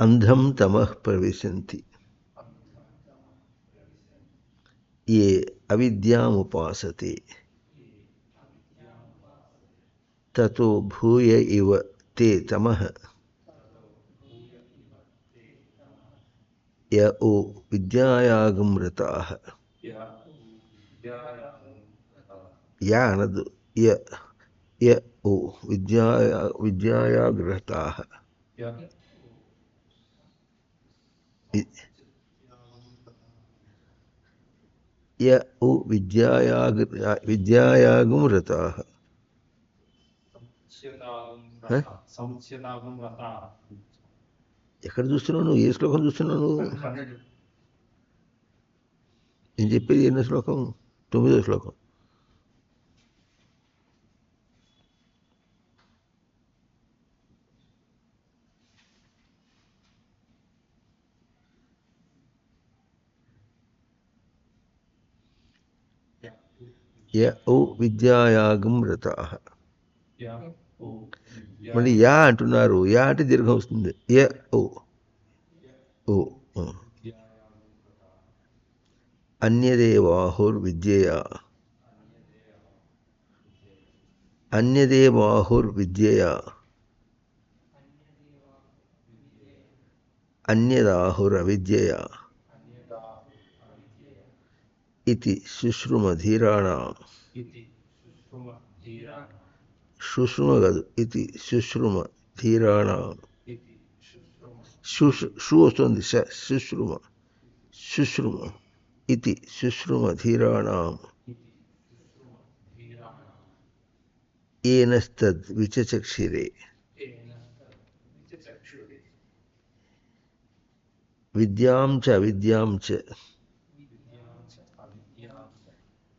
అంధం తమః ప్రవిశంతి ఏ అవిద్యాముపాసతే తతో భూయ ఇవ తే తమః య ఓ విద్యాయాగం రతాః యా అనదు య ఓ విద్యాయాగ్రతాః య ఓ విద్యాయాగం రతాః ఎక్కడ చూస్తున్నావు నువ్వు? ఏ శ్లోకం చూస్తున్నావు నువ్వు? నేను చెప్పేది ఎన్నో శ్లోకం? 9వ శ్లోకం. య ఓ విద్యాయాగం రతాః. మళ్ళీ యా అంటున్నారు. యా అంటే దీర్ఘం వస్తుంది. య ఓ ఓ అన్యదేవాహుర్విద్యయా అన్యదేవాహుర్విద్యయా అన్యదాహురవిద్యయా ఇతి శుశ్రుమధీరాణాం. శుశ్రుమ కాదు, ఇది శుశ్రుమధీరాణాం. షు వస్తుంది. శుశ్రుమ శుశ్రుమ ఇది శుశ్రుమధీరాణాం ఏనస్తద్ విచచక్షిరే విద్యాం చ అవిద్యాం చ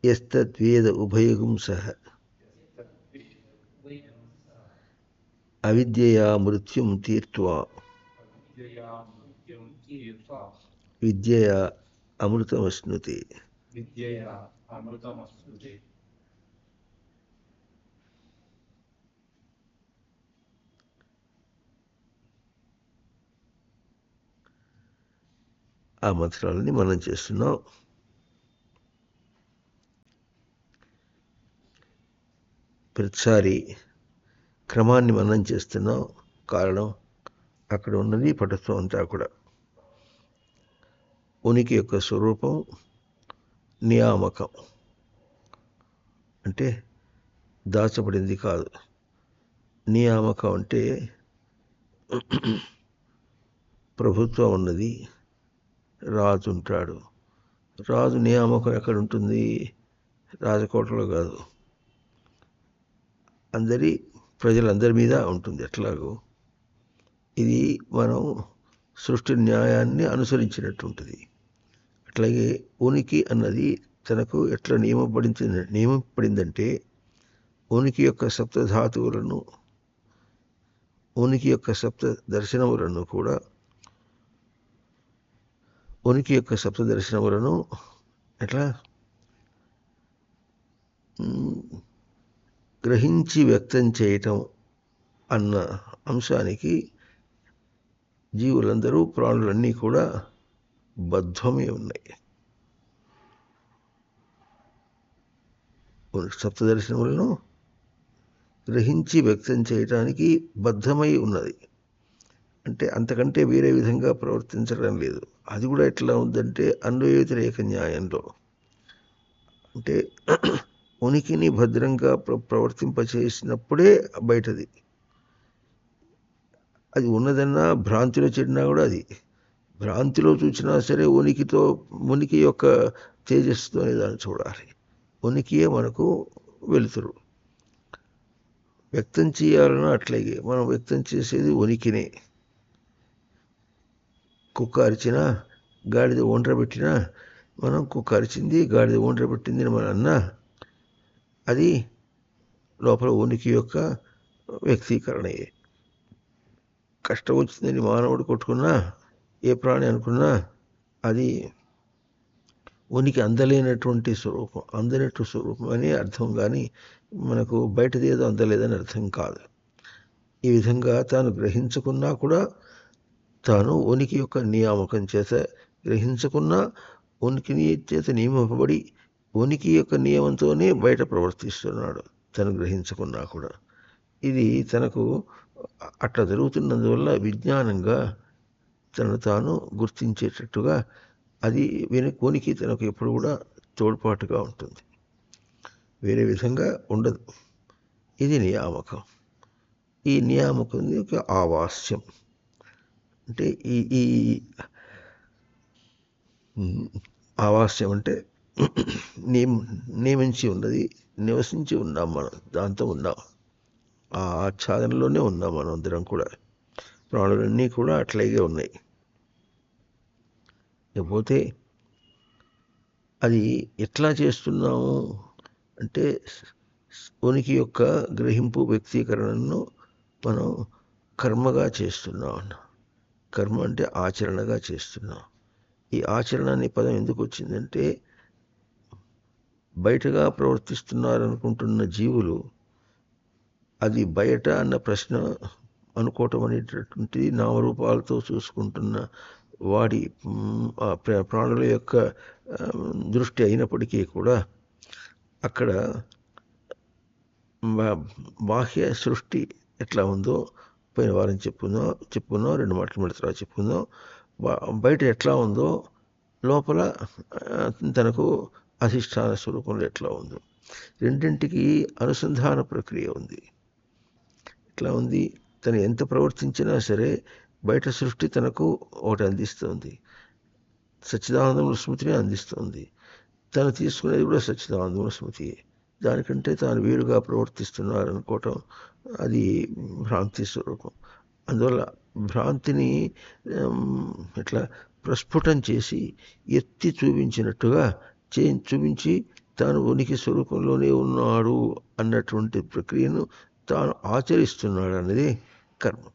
యస్తద్వేద ఉభయగుం సహ అవిద్యయా మృత్యుం తీర్త్వా విద్యయా అమృతమశ్నుతే. ఆ మంత్రాలని మనం చేస్తున్నాం. ప్రతిసారి క్రమాన్ని మనం చేస్తున్నాం. కారణం అక్కడ ఉన్నది పటత్వం అంతా కూడా ఉనికి యొక్క స్వరూపం నియామకం, అంటే దాచబడింది కాదు. నియామకం అంటే ప్రభుత్వం ఉన్నది, రాజు ఉంటాడు. రాజు నియామకం ఎక్కడ ఉంటుంది? రాజకోటలో కాదు, ప్రజలందరి మీద ఉంటుంది. ఎట్లాగో ఇది మనం సృష్టి న్యాయాన్ని అనుసరించినట్టు ఉంటుంది. అట్లాగే ఉనికి అన్నది తనకు ఎట్లా నియమపడిందంటే ఉనికి యొక్క సప్తధాతువులను, ఉనికి యొక్క సప్త దర్శనములను కూడా, ఉనికి యొక్క సప్త దర్శనములను ఎట్లా గ్రహించి వ్యక్తం చేయటం అన్న అంశానికి జీవులందరూ, ప్రాణులన్నీ కూడా బద్ధమై ఉన్నాయి. సప్తదర్శనములను గ్రహించి వ్యక్తం చేయటానికి బద్ధమై ఉన్నది. అంటే అంతకంటే వేరే విధంగా ప్రవర్తించడం లేదు. అది కూడా ఎట్లా ఉందంటే అన్వయోతిరేక న్యాయంలో. అంటే ఉనికిని భద్రంగా ప్రవర్తింపచేసినప్పుడే బయటది. అది ఉన్నదన్నా భ్రాంతిలో చెడినా కూడా, అది భ్రాంతిలో చూసినా సరే ఉనికి యొక్క తేజస్సుతోనే దాన్ని చూడాలి. ఉనికియే మనకు వెలుతురు. వ్యక్తం చేయాలన్నా అట్లాగే మనం వ్యక్తం చేసేది ఉనికినే. కుక్క అరిచినా, గాడిద ఒండ్ర పెట్టినా, మనం కుక్క అరిచింది, గాడిద ఒండ్ర పెట్టింది అని మనం అన్నా, అది లోపల ఉనికి యొక్క వ్యక్తీకరణయే. కష్టం వచ్చిందని మానవుడు కొట్టుకున్నా, ఏ ప్రాణి అనుకున్నా, అది ఉనికి అందలేనటువంటి స్వరూపం, అందనట్టు స్వరూపం అని అర్థం. కానీ మనకు బయటది ఏదో అందలేదని అర్థం కాదు. ఈ విధంగా తాను గ్రహించుకున్నా కూడా తాను ఉనికి యొక్క నియామకం చేత గ్రహించకున్నా ఉనికిని చేత నియమింపబడి ఉనికి యొక్క నియమంతోనే బయట ప్రవర్తిస్తున్నాడు తను గ్రహించకున్నా కూడా. ఇది తనకు అట్లా జరుగుతున్నందువల్ల విజ్ఞానంగా తనను తాను గుర్తించేటట్టుగా అది ఉనికి తనకు ఎప్పుడు కూడా తోడ్పాటుగా ఉంటుంది, వేరే విధంగా ఉండదు. ఇది నియామకం. ఈ నియామకం యొక్క ఆవాస్యం అంటే ఈ ఆవాస్యం అంటే నియమించి ఉన్నది, నివసించి ఉన్నాం మనం, దాంతో ఉన్నాం, ఆ ఆచ్ఛాదనలోనే ఉన్నాం మనం అందరం కూడా. ప్రాణులన్నీ కూడా అట్లాగే ఉన్నాయి. లేకపోతే అది ఎట్లా చేస్తున్నాము అంటే ఉనికి యొక్క గ్రహింపు వ్యక్తీకరణను మనం కర్మగా చేస్తున్నాం అన్న. కర్మ అంటే ఆచరణగా చేస్తున్నాం. ఈ ఆచరణ అనే పదం ఎందుకు వచ్చిందంటే బయటగా ప్రవర్తిస్తున్నారనుకుంటున్న జీవులు అది బయట అన్న ప్రశ్న అనుకోవటం అనేటటువంటి నామరూపాలతో చూసుకుంటున్న వాడి ప్రాణుల యొక్క దృష్టి అయినప్పటికీ కూడా అక్కడ బాహ్య సృష్టి ఎట్లా ఉందో పోయిన వారం చెప్పుకుందాం 2 మాటలు మళ్ళీ తర్వాత చెప్పుకుందాం. బయట ఎట్లా ఉందో లోపల తనకు అధిష్టాన స్వరూపంలో ఎట్లా ఉందో రెండింటికి అనుసంధాన ప్రక్రియ ఉంది. ఎట్లా ఉంది? తను ఎంత ప్రవర్తించినా సరే బయట సృష్టి తనకు ఒకటి అందిస్తుంది, సచ్చిదానందముల స్మృతిని అందిస్తుంది. తను తీసుకునేది కూడా సచ్చిదానందముల స్మృతియే. దానికంటే తాను వేరుగా ప్రవర్తిస్తున్నారనుకోవటం అది భ్రాంతి స్వరూపం. అందువల్ల భ్రాంతిని ఇట్లా ప్రస్ఫుటం చేసి ఎత్తి చూపించినట్టుగా చూపించి తాను ఉనికి స్వరూపంలోనే ఉన్నాడు అన్నటువంటి ప్రక్రియను తాను ఆచరిస్తున్నాడు అన్నది కర్మ.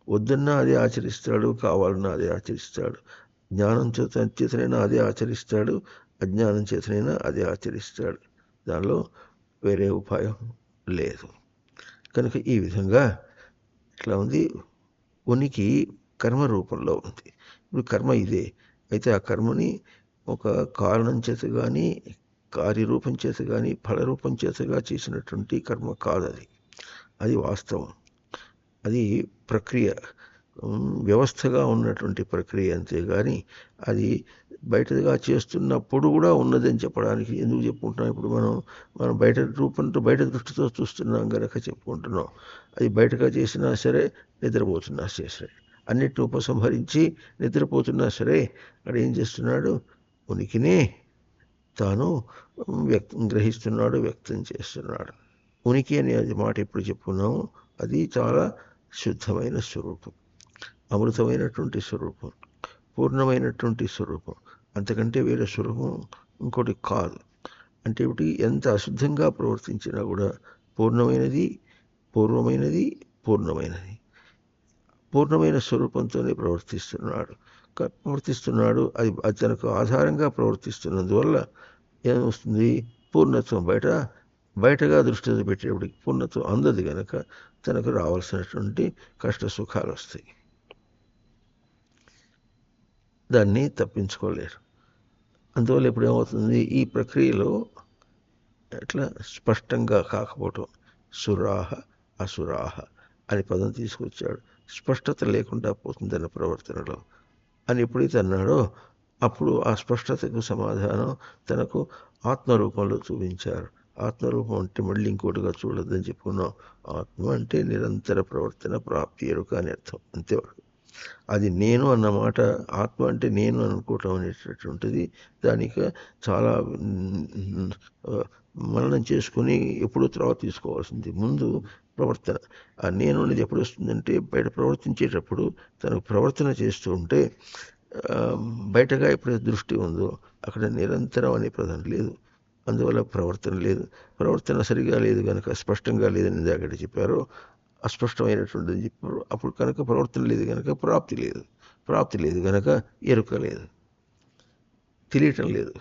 వద్దన్నా అదే ఆచరిస్తాడు, కావాలన్నా అదే ఆచరిస్తాడు. జ్ఞానం చేతనైనా అదే ఆచరిస్తాడు, అజ్ఞానం చేతనైనా అదే ఆచరిస్తాడు. దానిలో వేరే ఉపాయం లేదు. కనుక ఈ విధంగా ఇట్లా ఉంది. ఉనికి కర్మ రూపంలో ఉంది. ఇప్పుడు కర్మ ఇదే అయితే ఆ కర్మని ఒక కారణం చేత కానీ కార్యరూపం చేత కానీ ఫలరూపం చేతగా చేసినటువంటి కర్మ కాదది. అది వాస్తవం. అది ప్రక్రియ, వ్యవస్థగా ఉన్నటువంటి ప్రక్రియ. అంతేగాని అది బయటగా చేస్తున్నప్పుడు కూడా ఉన్నదని చెప్పడానికి ఎందుకు చెప్పుకుంటున్నాం? ఇప్పుడు మనం బయట రూపంతో బయట దృష్టితో చూస్తున్నాం కనుక చెప్పుకుంటున్నాం. అది బయటగా చేసినా సరే, నిద్రపోతున్నా సరే, అన్నిటిని ఉపసంహరించి నిద్రపోతున్నా సరే అక్కడ ఏం చేస్తున్నాడు? ఉనికినే తాను గ్రహిస్తున్నాడు, వ్యక్తం చేస్తున్నాడు. ఉనికి అనే మాట ఎప్పుడు చెప్పుకున్నాము, అది చాలా శుద్ధమైన స్వరూపం, అమృతమైనటువంటి స్వరూపం, పూర్ణమైనటువంటి స్వరూపం. అంతకంటే వేరే స్వరూపం ఇంకోటి కాదు. అంటే ఏమిటి? ఎంత అశుద్ధంగా ప్రవర్తించినా కూడా పూర్ణమైనది, పూర్వమైనది, పూర్ణమైనది, పూర్ణమైన స్వరూపంతోనే ప్రవర్తిస్తున్నాడు. అది తనకు ఆధారంగా ప్రవర్తిస్తున్నందువల్ల ఏమొస్తుంది? పూర్ణత్వం బయటగా దృష్టి పెట్టేప్పటికి పూర్ణత్వం అందదు కనుక తనకు రావాల్సినటువంటి కష్ట సుఖాలు వస్తాయి. దాన్ని తప్పించుకోలేరు. అందువల్ల ఇప్పుడు ఏమవుతుంది? ఈ ప్రక్రియలో ఎట్లా స్పష్టంగా కాకపోవటం, సురాహ అసురాహ అని పదం తీసుకొచ్చాడు. స్పష్టత లేకుండా పోతుంది తన ప్రవర్తనలో అని ఎప్పుడైతే అన్నాడో అప్పుడు ఆ స్పష్టతకు సమాధానం తనకు ఆత్మరూపంలో చూపించారు. ఆత్మరూపం అంటే మళ్ళీ ఇంకోటిగా చూడొద్దని చెప్పుకున్నాం. ఆత్మ అంటే నిరంతర ప్రవర్తన, ప్రాప్తి, ఎరుక అని అర్థం. అంతేవాడు. అది నేను అన్నమాట. ఆత్మ అంటే నేను అనుకోవటం అనేటటువంటిది దానికి చాలా మననం చేసుకుని ఎప్పుడూ తర్వాత తీసుకోవాల్సింది. ముందు ప్రవర్తన. ఆ నేను అనేది ఎప్పుడు వస్తుందంటే బయట ప్రవర్తించేటప్పుడు తనకు ప్రవర్తన చేస్తూ ఉంటే బయటగా ఎప్పుడైతే దృష్టి ఉందో అక్కడ నిరంతరం అనే పదం లేదు. అందువల్ల ప్రవర్తన లేదు. ప్రవర్తన సరిగా లేదు కనుక, స్పష్టంగా లేదని ఇందాక చెప్పారో, అస్పష్టమైనటువంటిది చెప్పారు. అప్పుడు కనుక ప్రవర్తన లేదు కనుక ప్రాప్తి లేదు కనుక ఎరుక లేదు, తెలియటం లేదు.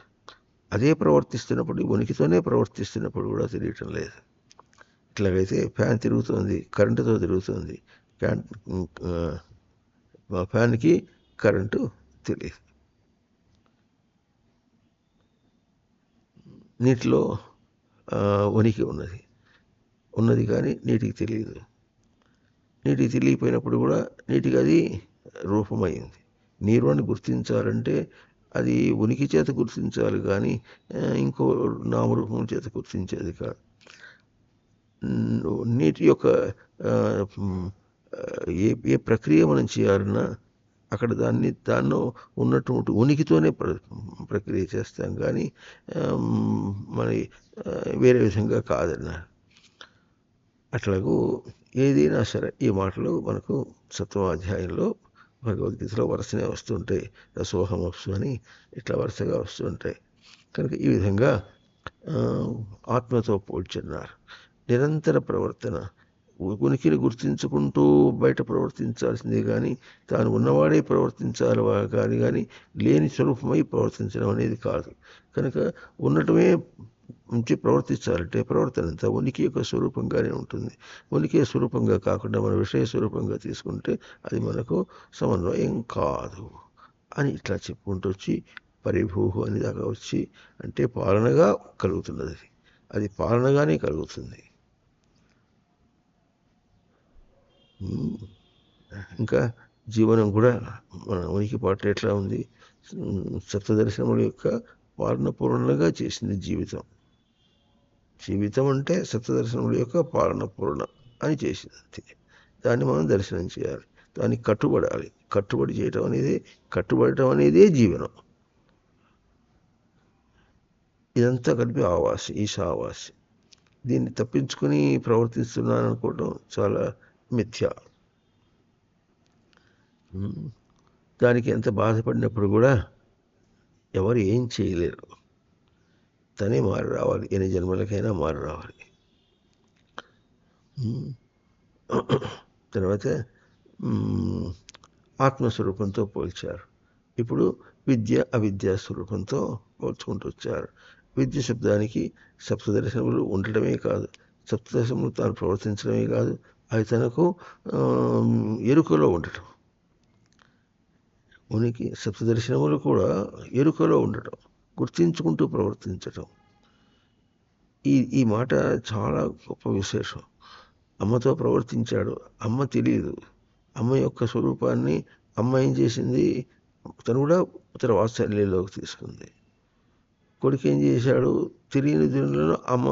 అదే ప్రవర్తిస్తున్నప్పుడు, ఉనికితోనే ప్రవర్తిస్తున్నప్పుడు కూడా తెలియటం లేదు. ఇట్లాగైతే ఫ్యాన్ తిరుగుతుంది, కరెంటుతో తిరుగుతుంది, మా ఫ్యాన్కి కరెంటు తెలియదు. నీటిలో ఉనికి ఉన్నది కానీ నీటికి తెలియదు. నీటికి తెలియపోయినప్పుడు కూడా నీటికి అది రూపమైంది. నీరు అని గుర్తించాలంటే అది ఉనికి చేత గుర్తించాలి కానీ ఇంకో నామరూపం చేత గుర్తించేది కాదు. నీటి యొక్క ఏ ప్రక్రియ మనం చేయాలన్నా అక్కడ దానిలో ఉన్నటువంటి ఉనికితోనే ప్రక్రియ చేస్తాం కానీ మరి వేరే విధంగా కాదన్నారు. అట్లాగూ ఏదైనా సరే ఈ మాటలు మనకు 7వ అధ్యాయంలో భగవద్గీతలో వరుసనే వస్తుంటాయి. రసోహమప్సు అని ఇట్లా వరుసగా వస్తుంటాయి. కనుక ఈ విధంగా ఆత్మతో పోల్చున్నారు. నిరంతర ప్రవర్తన, ఉనికిని గుర్తించుకుంటూ బయట ప్రవర్తించాల్సిందే కానీ తాను ఉన్నవాడే ప్రవర్తించాలి కానీ లేని స్వరూపమై ప్రవర్తించడం అనేది కాదు. కనుక ఉండటమే నుంచి ప్రవర్తించాలంటే ప్రవర్తన అంతా ఉనికి యొక్క స్వరూపంగానే ఉంటుంది. ఉనికి స్వరూపంగా కాకుండా మన విషయ స్వరూపంగా తీసుకుంటే అది మనకు సమన్వయం కాదు అని ఇట్లా చెప్పుకుంటూ వచ్చి పరిభూహు అని దాకా వచ్చి అంటే పాలనగా కలుగుతున్నది. అది పాలనగానే కలుగుతుంది. ఇంకా జీవనం కూడా మన ఉనికి పాటలు ఎట్లా ఉంది? సప్తదర్శనముల యొక్క పాలన పూర్ణంగా చేసింది జీవితం. జీవితం అంటే సప్తదర్శనముల యొక్క పాలన పూర్ణ అని చేసింది. దాన్ని మనం దర్శనం చేయాలి, దానికి కట్టుబడాలి. కట్టుబడటం అనేదే జీవనం. ఇదంతా కలిపి ఆవాసి, ఈశావాసి. దీన్ని తప్పించుకుని ప్రవర్తిస్తున్నాను అనుకోవడం చాలా మిథ్య. దానికి ఎంత బాధపడినప్పుడు కూడా ఎవరు ఏం చేయలేరు. తనే మారి రావాలి, ఎన్ని జన్మలకైనా మారి రావాలి. తర్వాత ఆత్మస్వరూపంతో పోల్చారు. ఇప్పుడు విద్య అవిద్యా స్వరూపంతో పోల్చుకుంటూ వచ్చారు. విద్య శబ్దానికి సప్తదర్శనములు ఉండటమే కాదు, సప్తదర్శనములు తాను ప్రవర్తించడమే కాదు, అవి తనకు ఎరుకలో ఉండటం. ఉనికి సప్తదర్శనములు కూడా ఎరుకలో ఉండటం, గుర్తించుకుంటూ ప్రవర్తించటం. ఈ మాట చాలా గొప్ప విశేషం. అమ్మతో ప్రవర్తించాడు, అమ్మ తెలియదు. అమ్మ యొక్క స్వరూపాన్ని అమ్మ ఏం చేసింది? తను కూడా పుత్ర వాత్సల్యంలోకి తీసుకుంది. కొడుకు ఏం చేశాడు? తెలియని దినంలో అమ్మ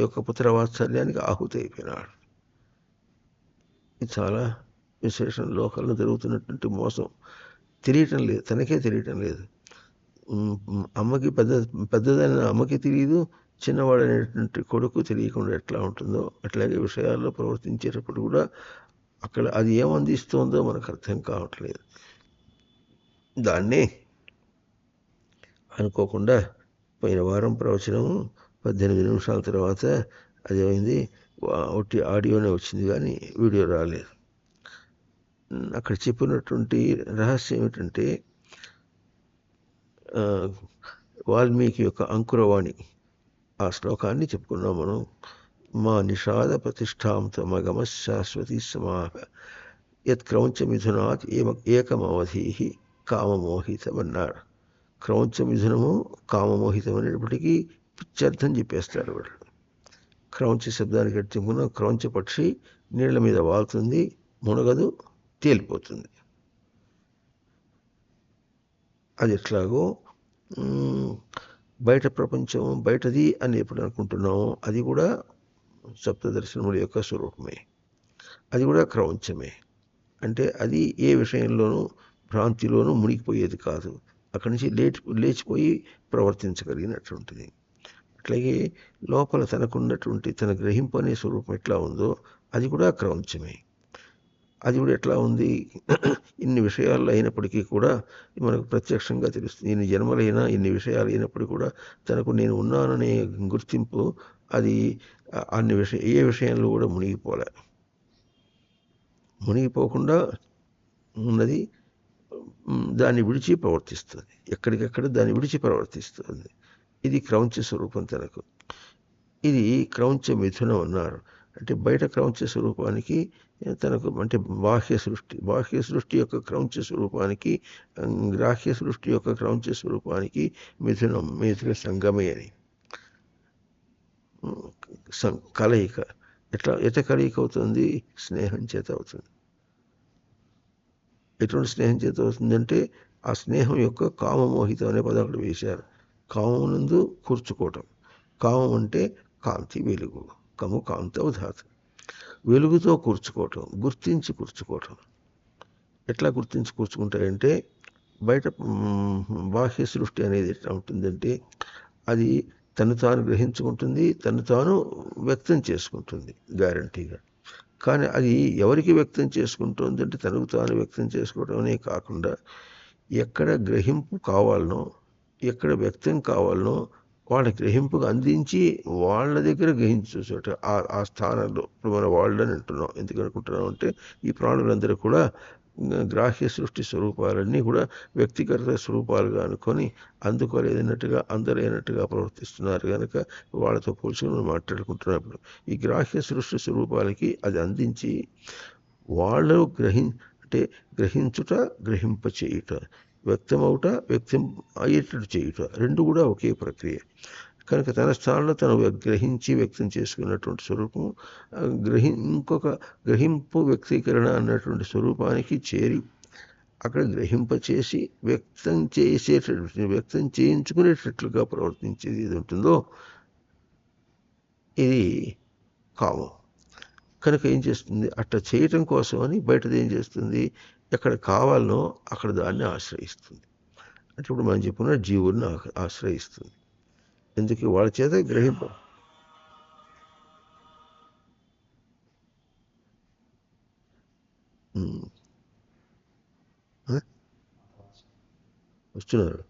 యొక్క పుత్ర వాత్సల్యానికి ఆహుతి అయిపోయినాడు. ఇది చాలా విశేషం. లోకంలో జరుగుతున్నటువంటి మోసం తెలియటం లేదు, తనకే తెలియటం లేదు. అమ్మకి పెద్దదైన అమ్మకి తెలియదు, చిన్నవాడైనటువంటి కొడుకు తెలియకుండా ఎట్లా ఉంటుందో అట్లాగే విషయాల్లో ప్రవర్తించేటప్పుడు కూడా అక్కడ అది ఏమందిస్తోందో మనకు అర్థం కావట్లేదు. దాన్నే అనుకోకుండా పోయిన వారం ప్రవచనము 18 నిమిషాల తర్వాత అదేమైంది, ఒట్టి ఆడియోనే వచ్చింది కానీ వీడియో రాలేదు. అక్కడ చెప్పినటువంటి రహస్యం ఏమిటంటే వాల్మీకి యొక్క అంకురవాణి, ఆ శ్లోకాన్ని చెప్పుకున్నాం మనం. మా నిషాద ప్రతిష్టాం తమగమ శాశ్వతి సమాహ యత్ క్రౌంచ మిథునాత్ ఏకమవధి కామమోహితం అన్నారు. క్రౌంచ మిథునము కామమోహితం అనేటప్పటికీ పిచ్చర్థం చెప్పేస్తారు వాళ్ళు. క్రౌంచ శబ్దానికి చెప్పుకున్న క్రౌంచ పక్షి నీళ్ల మీద వాలుతుంది, మునగదు, తేలిపోతుంది. అది ఎట్లాగో బయట ప్రపంచం బయటది అని ఎప్పుడు అనుకుంటున్నామో అది కూడా సప్తదర్శనముల యొక్క స్వరూపమే, అది కూడా క్రౌంచమే. అంటే అది ఏ విషయంలోనూ భ్రాంతిలోనూ మునిగిపోయేది కాదు, అక్కడి నుంచి లేచిపోయి ప్రవర్తించగలిగినటువంటిది. అట్లాగే లోపల తనకున్నటువంటి తన గ్రహింపు అనే స్వరూపం ఎట్లా ఉందో అది కూడా క్రౌంచమే. అది కూడా ఎట్లా ఉంది? ఇన్ని విషయాలు అయినప్పటికీ కూడా మనకు ప్రత్యక్షంగా తెలుస్తుంది. ఇన్ని జన్మలైనా ఇన్ని విషయాలు అయినప్పటికీ కూడా తనకు నేను ఉన్నాననే గుర్తింపు అది ఏ విషయంలో కూడా మునిగిపోకుండా ఉన్నది. దాన్ని విడిచి ప్రవర్తిస్తుంది, ఎక్కడికక్కడ దాన్ని విడిచి ప్రవర్తిస్తుంది. ఇది క్రౌంచ స్వరూపం తనకు. ఇది క్రౌంచ మిథునం అన్నారు. అంటే బయట క్రౌంచ స్వరూపానికి తనకు అంటే బాహ్య సృష్టి యొక్క క్రౌంచ స్వరూపానికి గ్రాహ్య సృష్టి యొక్క క్రౌంచ స్వరూపానికి మిథున సంగమే అని కలయిక. ఎట్లా కలయిక అవుతుంది? స్నేహం చేత అవుతుంది. ఎటువంటి స్నేహం చేత అవుతుందంటే ఆ స్నేహం యొక్క కామమోహితం అనే పదం అక్కడ వేశారు. కామమునందు కూర్చుకోవటం. కామం అంటే కాంతి, వెలుగు. కాంతవ ధాతు. వెలుగుతో కూర్చుకోవటం, గుర్తించి కూర్చుకోవటం. ఎట్లా గుర్తించి కూర్చుకుంటాయంటే బయట బాహ్య సృష్టి అనేది ఎట్లా ఉంటుందంటే అది తను తాను గ్రహించుకుంటుంది, తను తాను వ్యక్తం చేసుకుంటుంది గ్యారంటీగా. కానీ అది ఎవరికి వ్యక్తం చేసుకుంటుంది అంటే తనకు తాను వ్యక్తం చేసుకోవడమే కాకుండా ఎక్కడ గ్రహింపు కావాలనో, ఎక్కడ వ్యక్తం కావాలనో వాళ్ళ గ్రహింపుకు అందించి వాళ్ళ దగ్గర గ్రహించట ఆ స్థానంలో. ఇప్పుడు మన వాళ్ళని అంటున్నాం. ఎందుకు అనుకుంటున్నాం అంటే ఈ ప్రాణులందరూ కూడా గ్రాహ్య సృష్టి స్వరూపాలన్నీ కూడా వ్యక్తిగత స్వరూపాలుగా అనుకొని అందుకోలేదన్నట్టుగా అందరైనట్టుగా ప్రవర్తిస్తున్నారు కనుక వాళ్ళతో పోల్చుకుని మనం మాట్లాడుకుంటున్నప్పుడు ఈ గ్రాహ్య సృష్టి స్వరూపాలకి అది అందించి వాళ్ళు అంటే గ్రహించుట, గ్రహింప చేయుట, వ్యక్తమవుట, వ్యక్తం అయ్యేటట్టు చేయుట, రెండు కూడా ఒకే ప్రక్రియ కనుక తన స్థానంలో తను గ్రహించి వ్యక్తం చేసుకున్నటువంటి స్వరూపం ఇంకొక గ్రహింపు వ్యక్తీకరణ అన్నటువంటి స్వరూపానికి చేరి అక్కడ గ్రహింపచేసి వ్యక్తం చేయించుకునేటట్లుగా ప్రవర్తించేది ఏది ఉంటుందో ఇది కామం. కనుక ఏం చేస్తుంది? అట్లా చేయటం కోసం అని బయటది ఏం చేస్తుంది? ఎక్కడ కావాలనో అక్కడ దాన్ని ఆశ్రయిస్తుంది. అంటే ఇప్పుడు మనం చెప్పుకున్న జీవుల్ని ఆశ్రయిస్తుంది. ఎందుకు? వాళ్ళ చేత గ్రహింప వస్తున్నారు.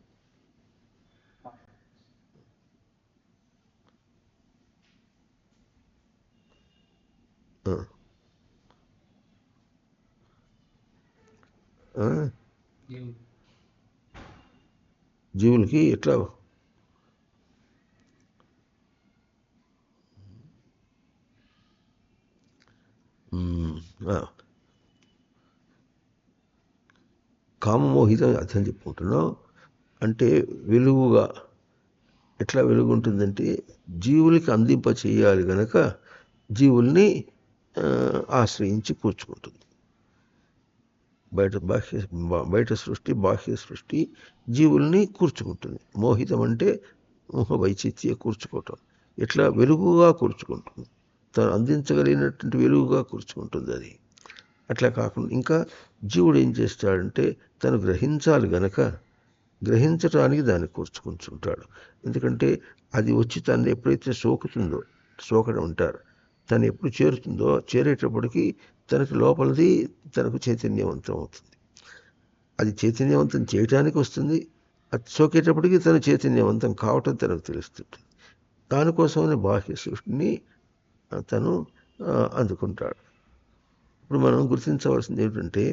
జీవులకి ఎట్లా కామమోహితం అర్థం చెప్పుకుంటున్నాం. అంటే వెలుగుగా ఎట్లా వెలుగు ఉంటుందంటే జీవులకి అందింప చేయాలి గనక జీవుల్ని ఆశ్రయించి కూర్చుకుంటుంది. బయట సృష్టి, బాహ్య సృష్టి జీవుల్ని కూర్చుకుంటుంది. మోహితం అంటే మోహ వైచిత్య కూర్చుకోవటం. ఎట్లా? వెలుగుగా కూర్చుకుంటుంది. తను అందించగలిగినటువంటి వెలుగుగా కూర్చుకుంటుంది అది. అట్లా కాకుండా ఇంకా జీవుడు ఏం చేస్తాడంటే తను గ్రహించాలి గనక గ్రహించటానికి దాన్ని కూర్చుకుంటుంటాడు. ఎందుకంటే అది వచ్చి తను ఎప్పుడైతే సోకడం అంటారు, తను ఎప్పుడు చేరుతుందో చేరేటప్పటికి తనకి లోపలిది తనకు చైతన్యవంతం అవుతుంది. అది చైతన్యవంతం చేయటానికి వస్తుంది. అది సోకేటప్పటికి తను చైతన్యవంతం కావటం తనకు తెలుస్తుంటుంది. దానికోసమని బాహ్య సృష్టిని తను అందుకుంటాడు. ఇప్పుడు మనం గుర్తించవలసింది ఏమిటంటే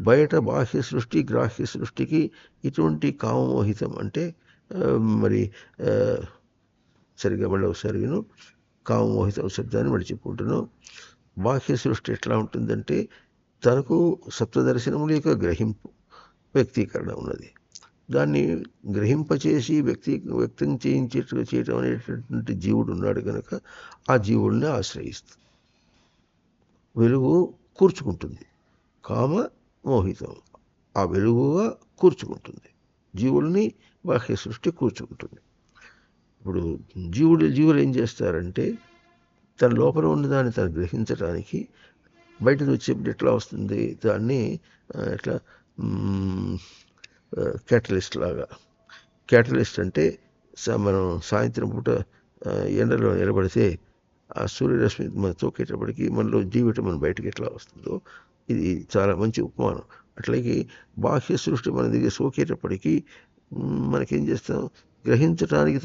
బయట బాహ్య సృష్టి, గ్రాహ్య సృష్టికి ఇటువంటి కామమోహితం అంటే మరి సరిగ్గా మళ్ళీ ఒకసారి విను. కామమోహితం శబ్దాన్ని మళ్ళీ చెప్పుకుంటున్నాం. బాహ్య సృష్టి ఎట్లా ఉంటుందంటే తనకు సప్తదర్శనముల యొక్క గ్రహింపు, వ్యక్తీకరణ ఉన్నది. దాన్ని గ్రహింపచేసి వ్యక్తం చేయటం అనేటటువంటి జీవుడు ఉన్నాడు కనుక ఆ జీవుడిని ఆశ్రయిస్తుంది. వెలుగు కూర్చుకుంటుంది. కామ మోహితం ఆ వెలుగుగా కూర్చుకుంటుంది. జీవుల్ని బాహ్య సృష్టి కూర్చుకుంటుంది. ఇప్పుడు జీవులు ఏం చేస్తారంటే తన లోపల ఉన్నదాన్ని తను గ్రహించడానికి బయటకు వచ్చేప్పుడు ఎట్లా వస్తుంది? దాన్ని ఎట్లా క్యాటలిస్ట్ అంటే మనం సాయంత్రం పూట ఎండలో నిలబడితే ఆ సూర్యరశ్మి మనం తోకేటప్పటికి మనలో D-విటమిన్ బయటకు ఎట్లా వస్తుందో ఇది చాలా మంచి ఉపమానం. అట్లాగే బాహ్య సృష్టి మన దగ్గర సోకేటప్పటికీ మనకేం చేస్తాం? గ్రహించటానికి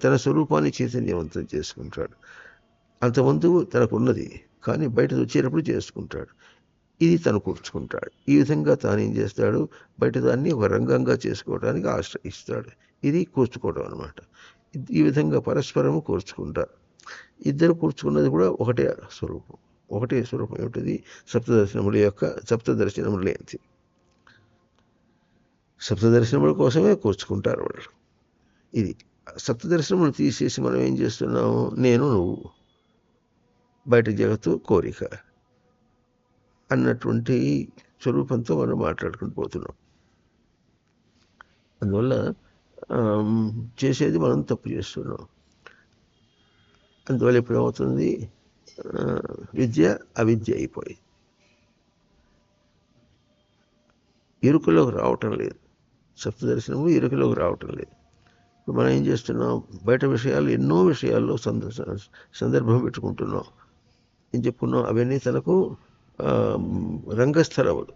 తన స్వరూపాన్ని చైతన్యవంతం చేసుకుంటాడు. అంతకుముందు తనకున్నది కానీ బయటకు వచ్చేటప్పుడు చేసుకుంటాడు. ఇది తను కూర్చుకుంటాడు. ఈ విధంగా తాను ఏం చేస్తాడు? బయట దాన్ని ఒక రంగంగా చేసుకోవడానికి ఆశ్రయిస్తాడు. ఇది కూర్చుకోవడం అనమాట. ఈ విధంగా పరస్పరము కూర్చుకుంటారు. ఇద్దరు కూర్చుకున్నది కూడా ఒకటే స్వరూపం. ఒకటే స్వరూపం ఏమిటది? సప్తదర్శనములేంటి? సప్తదర్శనముల కోసమే కూర్చుకుంటారు వాళ్ళు. ఇది సప్తదర్శనములు తీసేసి మనం ఏం చేస్తున్నాము? నేను, నువ్వు, బయట జగత్తు, కోరిక అన్నటువంటి స్వరూపంతో మనం మాట్లాడుకుంటూ పోతున్నాం. అందువల్ల చేసేది మనం తప్పు చేస్తున్నాం. అందువల్ల ఇప్పుడు ఏమవుతుంది? విద్య అవిద్య అయిపోయి ఇరుకులోకి రావటం లేదు. సప్తదర్శనము ఇరుకులోకి రావటం లేదు. ఇప్పుడు మనం ఏం చేస్తున్నాం? బయట విషయాలు, ఎన్నో విషయాల్లో సందర్భం పెట్టుకుంటున్నాం. ఏం చెప్పుకున్నాం? అవన్నీ తనకు రంగస్థలములు.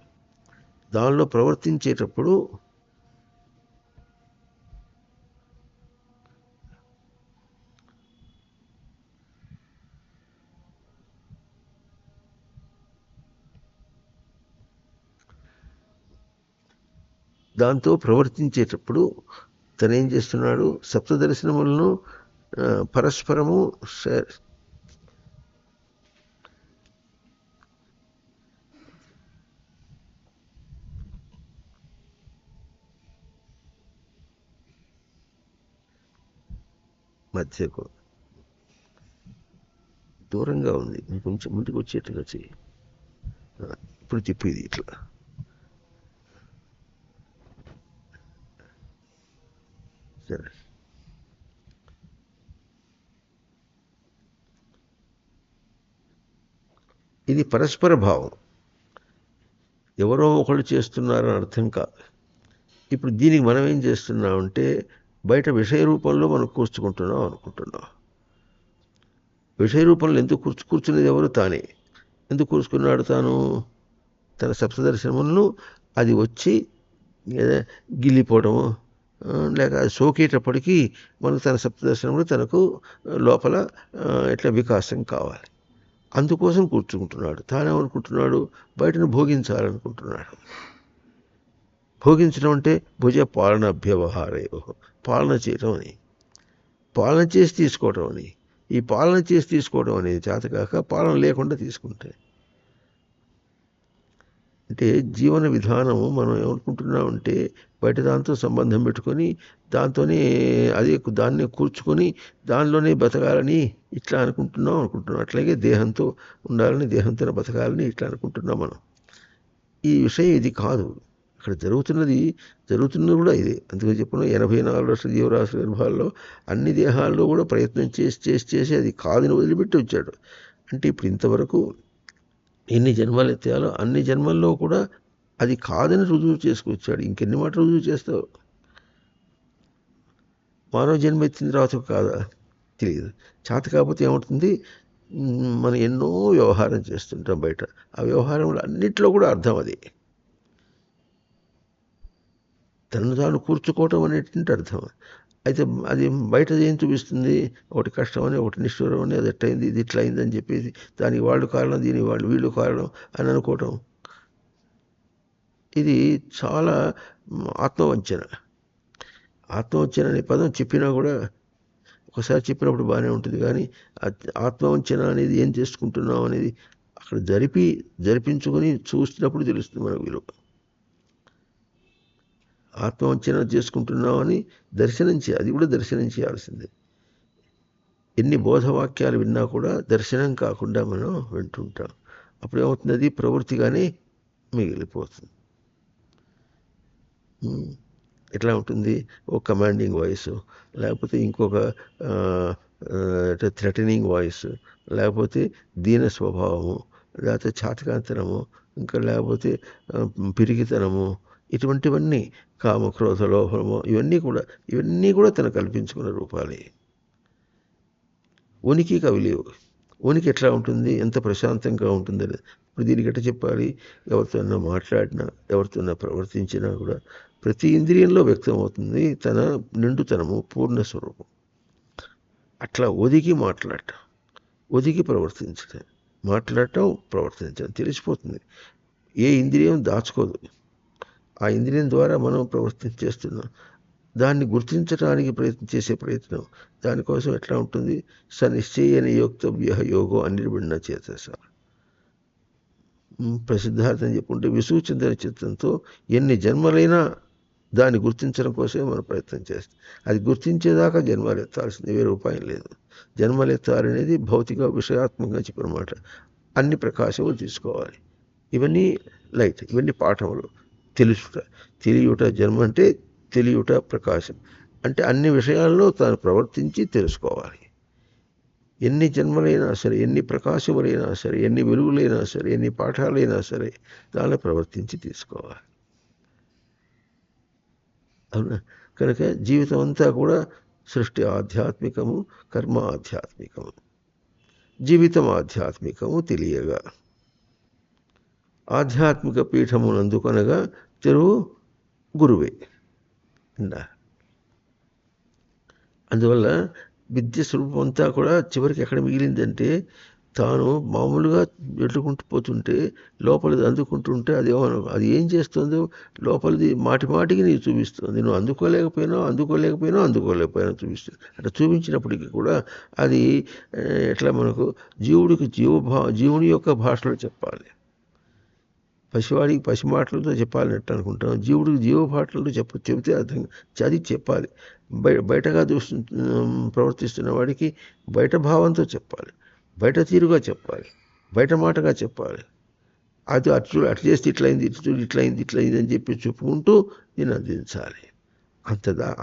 దానిలో ప్రవర్తించేటప్పుడు తను ఏం చేస్తున్నాడు? సప్తదర్శనములను పరస్పరము మధ్యకు దూరంగా ఉంది. కొంచెం ముందుకు వచ్చేట్టుగా చెయ్యి. ఇప్పుడు చెప్పేది ఇట్లా. సరే, ఇది పరస్పర భావం. ఎవరో ఒకళ్ళు చేస్తున్నారని అర్థం కాదు. ఇప్పుడు దీనికి మనం ఏం చేస్తున్నామంటే బయట విషయ రూపంలో మనం కూర్చుకుంటున్నాం అనుకుంటున్నాం. విషయ రూపంలో ఎందుకు కూర్చునేది ఎవరు? తానే. ఎందుకు కూర్చుకున్నాడు తాను? తన సప్తదర్శనములను అది వచ్చి గిల్లిపోవడము, లేక అది సోకేటప్పటికీ మనకు తన సప్తదర్శనములు తనకు లోపల ఇట్లా వికాసం కావాలి. అందుకోసం కూర్చుకుంటున్నాడు. తానేమనుకుంటున్నాడు? బయటను భోగించాలనుకుంటున్నాడు. భోగించడం అంటే భుజ పాలనాభ్యవహారయో, పాలన చేయటం అని, పాలన చేసి తీసుకోవటం అని. ఈ పాలన చేసి తీసుకోవడం అనేది చేతకాక పాలన లేకుండా తీసుకుంటే, అంటే జీవన విధానము మనం ఏమనుకుంటున్నామంటే బయట దాంతో సంబంధం పెట్టుకొని దాన్నే కూర్చుకొని దానిలోనే బతకాలని ఇట్లా అనుకుంటున్నాం. అట్లాగే దేహంతో ఉండాలని, దేహంతో బతకాలని ఇట్లా అనుకుంటున్నాం మనం. ఈ విషయం ఇది కాదు. అక్కడ జరుగుతున్నది కూడా ఇదే. అందుకే చెప్పిన 84 లక్షల జీవరాశి గర్భాల్లో అన్ని దేహాల్లో కూడా ప్రయత్నం చేసి అది కాదని వదిలిపెట్టి వచ్చాడు. అంటే ఇప్పుడు ఇంతవరకు ఎన్ని జన్మలు ఎత్తాలో అన్ని జన్మల్లో కూడా అది కాదని రుజువు చేసుకొచ్చాడు. ఇంకెన్ని మాట రుజువు చేస్తావు? మానవ జన్మ ఎత్తిన తర్వాత కాదా? తెలియదు. చేత కాకపోతే ఏమవుతుంది? మనం ఎన్నో వ్యవహారం చేస్తుంటాం బయట. ఆ వ్యవహారంలో అన్నింటిలో కూడా అర్థం అది. తను తాను కూర్చుకోవటం అనేటువంటి అర్థం. అయితే అది బయట ఏం చూపిస్తుంది? ఒకటి కష్టం అని, ఒకటి నిష్ఠూరం అని, అది ఎట్లయింది, ఇది ఇట్లా అయిందని చెప్పేసి దానికి వాళ్ళు కారణం, దీనికి వీళ్ళు కారణం అని అనుకోవటం. ఇది చాలా ఆత్మవంచన. ఆత్మవంచన అనే పదం చెప్పినా కూడా ఒకసారి చెప్పినప్పుడు బాగానే ఉంటుంది, కానీ ఆత్మవంచన అనేది ఏం చేసుకుంటున్నాం అనేది అక్కడ జరిపించుకొని చూసినప్పుడు తెలుస్తుంది మనకు విలువ. ఆత్మవంచన చేసుకుంటున్నామని అది కూడా దర్శనం చేయాల్సిందే. ఎన్ని బోధవాక్యాలు విన్నా కూడా దర్శనం కాకుండా మనం వింటుంటాం. అప్పుడు ఏమవుతుంది? అది ప్రవృత్తిగానే మిగిలిపోతుంది. ఎట్లా ఉంటుంది? ఒక కమాండింగ్ వాయిస్, లేకపోతే ఇంకొక థ్రెటనింగ్ వాయిస్, లేకపోతే దీన స్వభావము, లేకపోతే చాతకాంతనము, ఇంకా లేకపోతే పిరికితనము, ఇటువంటివన్నీ కామ క్రోధ లోభము, ఇవన్నీ కూడా తను కల్పించుకున్న రూపాలే. ఉనికికి అవి లేవు. ఉనికి ఎట్లా ఉంటుంది? ఎంత ప్రశాంతంగా ఉంటుందని ఇప్పుడు దీనికి ఎట్లా చెప్పాలి? ఎవరితోన్నా మాట్లాడినా, ఎవరితోన్నా ప్రవర్తించినా కూడా ప్రతి ఇంద్రియంలో వ్యక్తమవుతుంది తన నిండుతనము, పూర్ణస్వరూపం. అట్లా ఒదిగి మాట్లాడటం, ఒదిగి ప్రవర్తించడం, ప్రవర్తించడం తెలిసిపోతుంది. ఏ ఇంద్రియం దాచుకోదు. ఆ ఇంద్రియం ద్వారా మనం ప్రవర్తించేస్తున్నాం. దాన్ని గుర్తించడానికి చేసే ప్రయత్నం దానికోసం ఎట్లా ఉంటుంది? సనిశ్చయ నియోక్తవ్య యోగో అనిర్విణ చేతస. ప్రసిద్ధార్థం చెప్పుకుంటే విసుగు చెందిన చిత్తంతో ఎన్ని జన్మలైనా దాన్ని గుర్తించడం కోసమే మనం ప్రయత్నం చేస్తాం. అది గుర్తించేదాకా జన్మలు ఎత్తాల్సింది, వేరే ఉపాయం లేదు. జన్మలు ఎత్తాలనేది భౌతిక విషయాత్మకంగా చెప్పినమాట. అన్ని ప్రకాశములు తీసుకోవాలి. ఇవన్నీ లైట్, ఇవన్నీ పాఠములు. తెలియుట జన్మ అంటే తెలియుట ప్రకాశం అంటే అన్ని విషయాల్లో తాను ప్రవర్తించి తెలుసుకోవాలి. ఎన్ని జన్మలైనా సరే, ఎన్ని ప్రకాశములైనా సరే, ఎన్ని వెలుగులైనా సరే, ఎన్ని పాఠాలైనా సరే దానిలో ప్రవర్తించి తీసుకోవాలి. అవునా? కనుక జీవితం అంతా కూడా సృష్టి ఆధ్యాత్మికము, కర్మ ఆధ్యాత్మికము, జీవితం ఆధ్యాత్మికము తెలియగా ఆధ్యాత్మిక పీఠమును అందుకొనగా తెరువు గురువే అన్నారు. అందువల్ల విద్య స్వరూపం అంతా కూడా చివరికి ఎక్కడ మిగిలిందంటే తాను మామూలుగా వెతుకుంటూ పోతుంటే లోపలిది అందుకుంటుంటే అది ఏం చేస్తుందో లోపలిది మాటి మాటికి నీకు చూపిస్తుంది. నువ్వు అందుకోలేకపోయినా చూపిస్తుంది. అట్లా చూపించినప్పటికీ కూడా అది ఎట్లా మనకు జీవుని యొక్క భాషలో చెప్పాలి. పసివాడికి పసి మాటలతో చెప్పాలని అనుకుంటాం. జీవుడికి జీవ భాషలతో చెబితే అర్థం అది చెప్పాలి. బయటగా ప్రవర్తిస్తున్న వాడికి బయట భావంతో చెప్పాలి, బయట తీరుగా చెప్పాలి, బయట మాటగా చెప్పాలి. అది అట్లు చేస్తే ఇట్లయింది అని చెప్పి చెప్పుకుంటూ దీన్ని అందించాలి.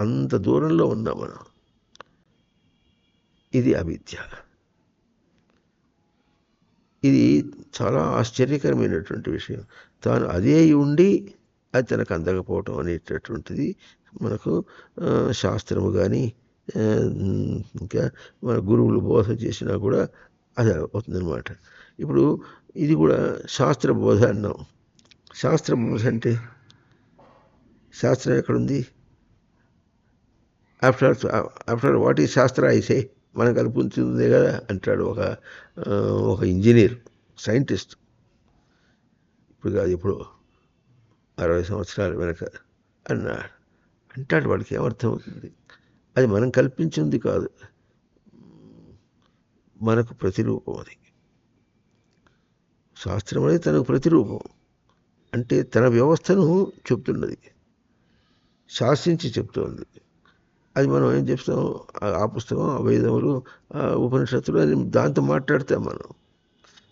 అంత దూరంలో ఉన్నాం మనం. ఇది అవిద్య. ఇది చాలా ఆశ్చర్యకరమైనటువంటి విషయం. తాను అదే ఉండి అది తనకు అందకపోవటం అనేటటువంటిది మనకు శాస్త్రము కానీ ఇంకా మన గురువులు బోధ చేసినా కూడా అది అవుతుందన్నమాట. ఇప్పుడు ఇది కూడా శాస్త్ర బోధ అన్నాం. శాస్త్ర బోధ అంటే శాస్త్రం ఎక్కడుంది? ఆఫ్టర్ వాట్ ఈజ్ శాస్త్ర ఐసే మనం కల్పించిందే కదా అంటాడు ఒక ఇంజనీర్, సైంటిస్ట్. ఇప్పుడు కాదు, ఇప్పుడు 60 సంవత్సరాల వెనక అన్నాడు. అంటాడు. వాడికి ఏమర్థమవుతుంది? అది మనం కల్పించింది కాదు, మనకు ప్రతిరూపం. అది శాస్త్రం అనేది తనకు ప్రతిరూపం. అంటే తన వ్యవస్థను చెప్తున్నది, శాసించి చెప్తోంది. అది మనం ఏం చెప్తాం? ఆ పుస్తకం, ఆ వేదములు, ఆ ఉపనిషత్తులు అని దాంతో మాట్లాడతాం.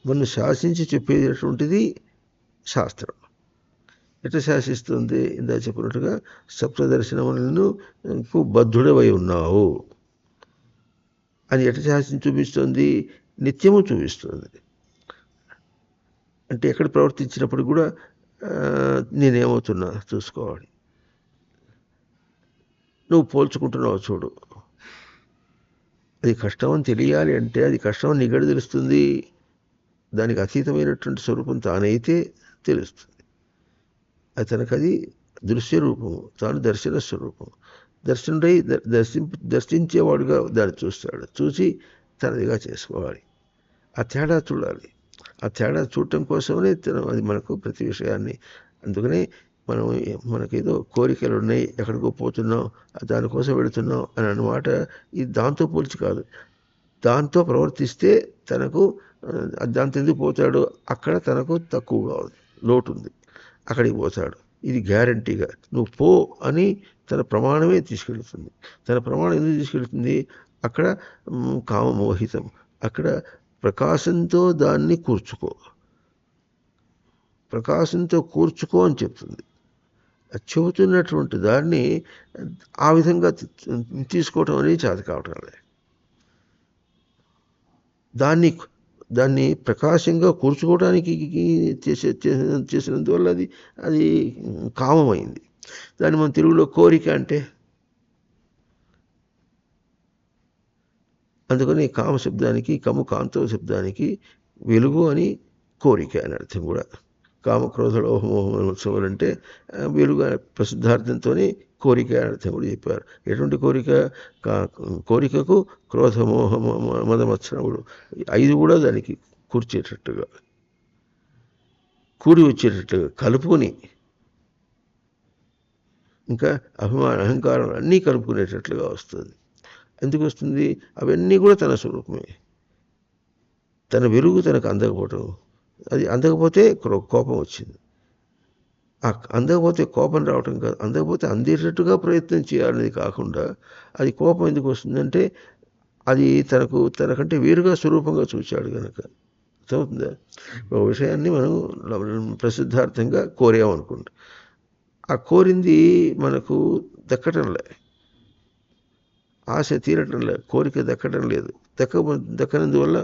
మనం శాసించి చెప్పేటటువంటిది శాస్త్రం. ఎట్లా శాసిస్తుంది? ఇందా చెప్పినట్టుగా సప్తదర్శనములను బద్ధుడవై ఉన్నావు అని ఎట్లా శాసించి చూపిస్తుంది? నిత్యము చూపిస్తుంది. అంటే ఎక్కడ ప్రవర్తించినప్పుడు కూడా నేనేమవుతున్నా చూసుకోవాలి. నువ్వు పోల్చుకుంటున్నావు చూడు. అది కష్టం అని తెలియాలి అంటే అది కష్టం నీగడ తెలుస్తుంది. దానికి అతీతమైనటువంటి స్వరూపం తానైతే తెలుస్తుంది. అది తనకది దృశ్య రూపము, తాను దర్శన స్వరూపం. దర్శించేవాడుగా దాన్ని చూస్తాడు. చూసి తనదిగా చేసుకోవాలి. ఆ తేడా చూడాలి. ఆ తేడా చూడటం కోసమనే అది మనకు ప్రతి విషయాన్ని. అందుకనే మనకేదో కోరికలు ఉన్నాయి, ఎక్కడికో పోతున్నాం, దానికోసం వెళుతున్నాం అని అన్నమాట. ఇది దాంతో పోల్చి కాదు. దాంతో ప్రవర్తిస్తే తనకు దాంతో ఎందుకు పోతాడు? అక్కడ తనకు తక్కువగా ఉంది, లోటు ఉంది, అక్కడికి పోతాడు. ఇది గ్యారంటీగా నువ్వు పో అని తన ప్రమాణమే తీసుకెళ్తుంది. తన ప్రమాణం ఎందుకు తీసుకెళ్తుంది? అక్కడ కామమోహితం, అక్కడ ప్రకాశంతో దాన్ని ప్రకాశంతో కూర్చుకో అని చెప్తుంది. చెబుతున్నటువంటి దాన్ని ఆ విధంగా తీసుకోవటం అనేది చేత కావటం లేదు. దాన్ని ప్రకాశంగా కూర్చుకోవడానికి చేసినందువల్ల అది కామమైంది. దాన్ని మన తెలుగులో కోరిక అంటే, అందుకని కామ శబ్దానికి, కాంతవ శబ్దానికి వెలుగు అని కోరిక అని అర్థం కూడా. కామక్రోధ లోహమోహమోత్సవాలు అంటే వెలుగు ప్రసిద్ధార్థంతోనే కోరిక అని అర్థం కూడా చెప్పారు. ఎటువంటి కోరిక? కోరికకు క్రోధమోహ మదమత్సరములు 5 కూడా దానికి కూర్చేటట్టుగా, కూడి వచ్చేటట్టుగా కలుపుకొని ఇంకా అహంకారం అన్నీ కలుపుకునేటట్లుగా వస్తుంది. ఎందుకు వస్తుంది? అవన్నీ కూడా తన స్వరూపమే. తన వెలుగు తనకు అందకపోవటం, అది అందకపోతే కోపం వచ్చింది. అందకపోతే కోపం రావటం కాదు, అందకపోతే అందేటట్టుగా ప్రయత్నం చేయాలనేది కాకుండా అది కోపం ఎందుకు వస్తుందంటే అది తనకంటే వేరుగా స్వరూపంగా చూశాడు కనుక. అవుతుందా? ఒక విషయాన్ని మనం ప్రసిద్ధార్థంగా కోరామనుకోండి, ఆ కోరింది మనకు దక్కటంలే, ఆశ తీరటం లేదు, కోరిక దక్కడం లేదు. దక్కనందువల్ల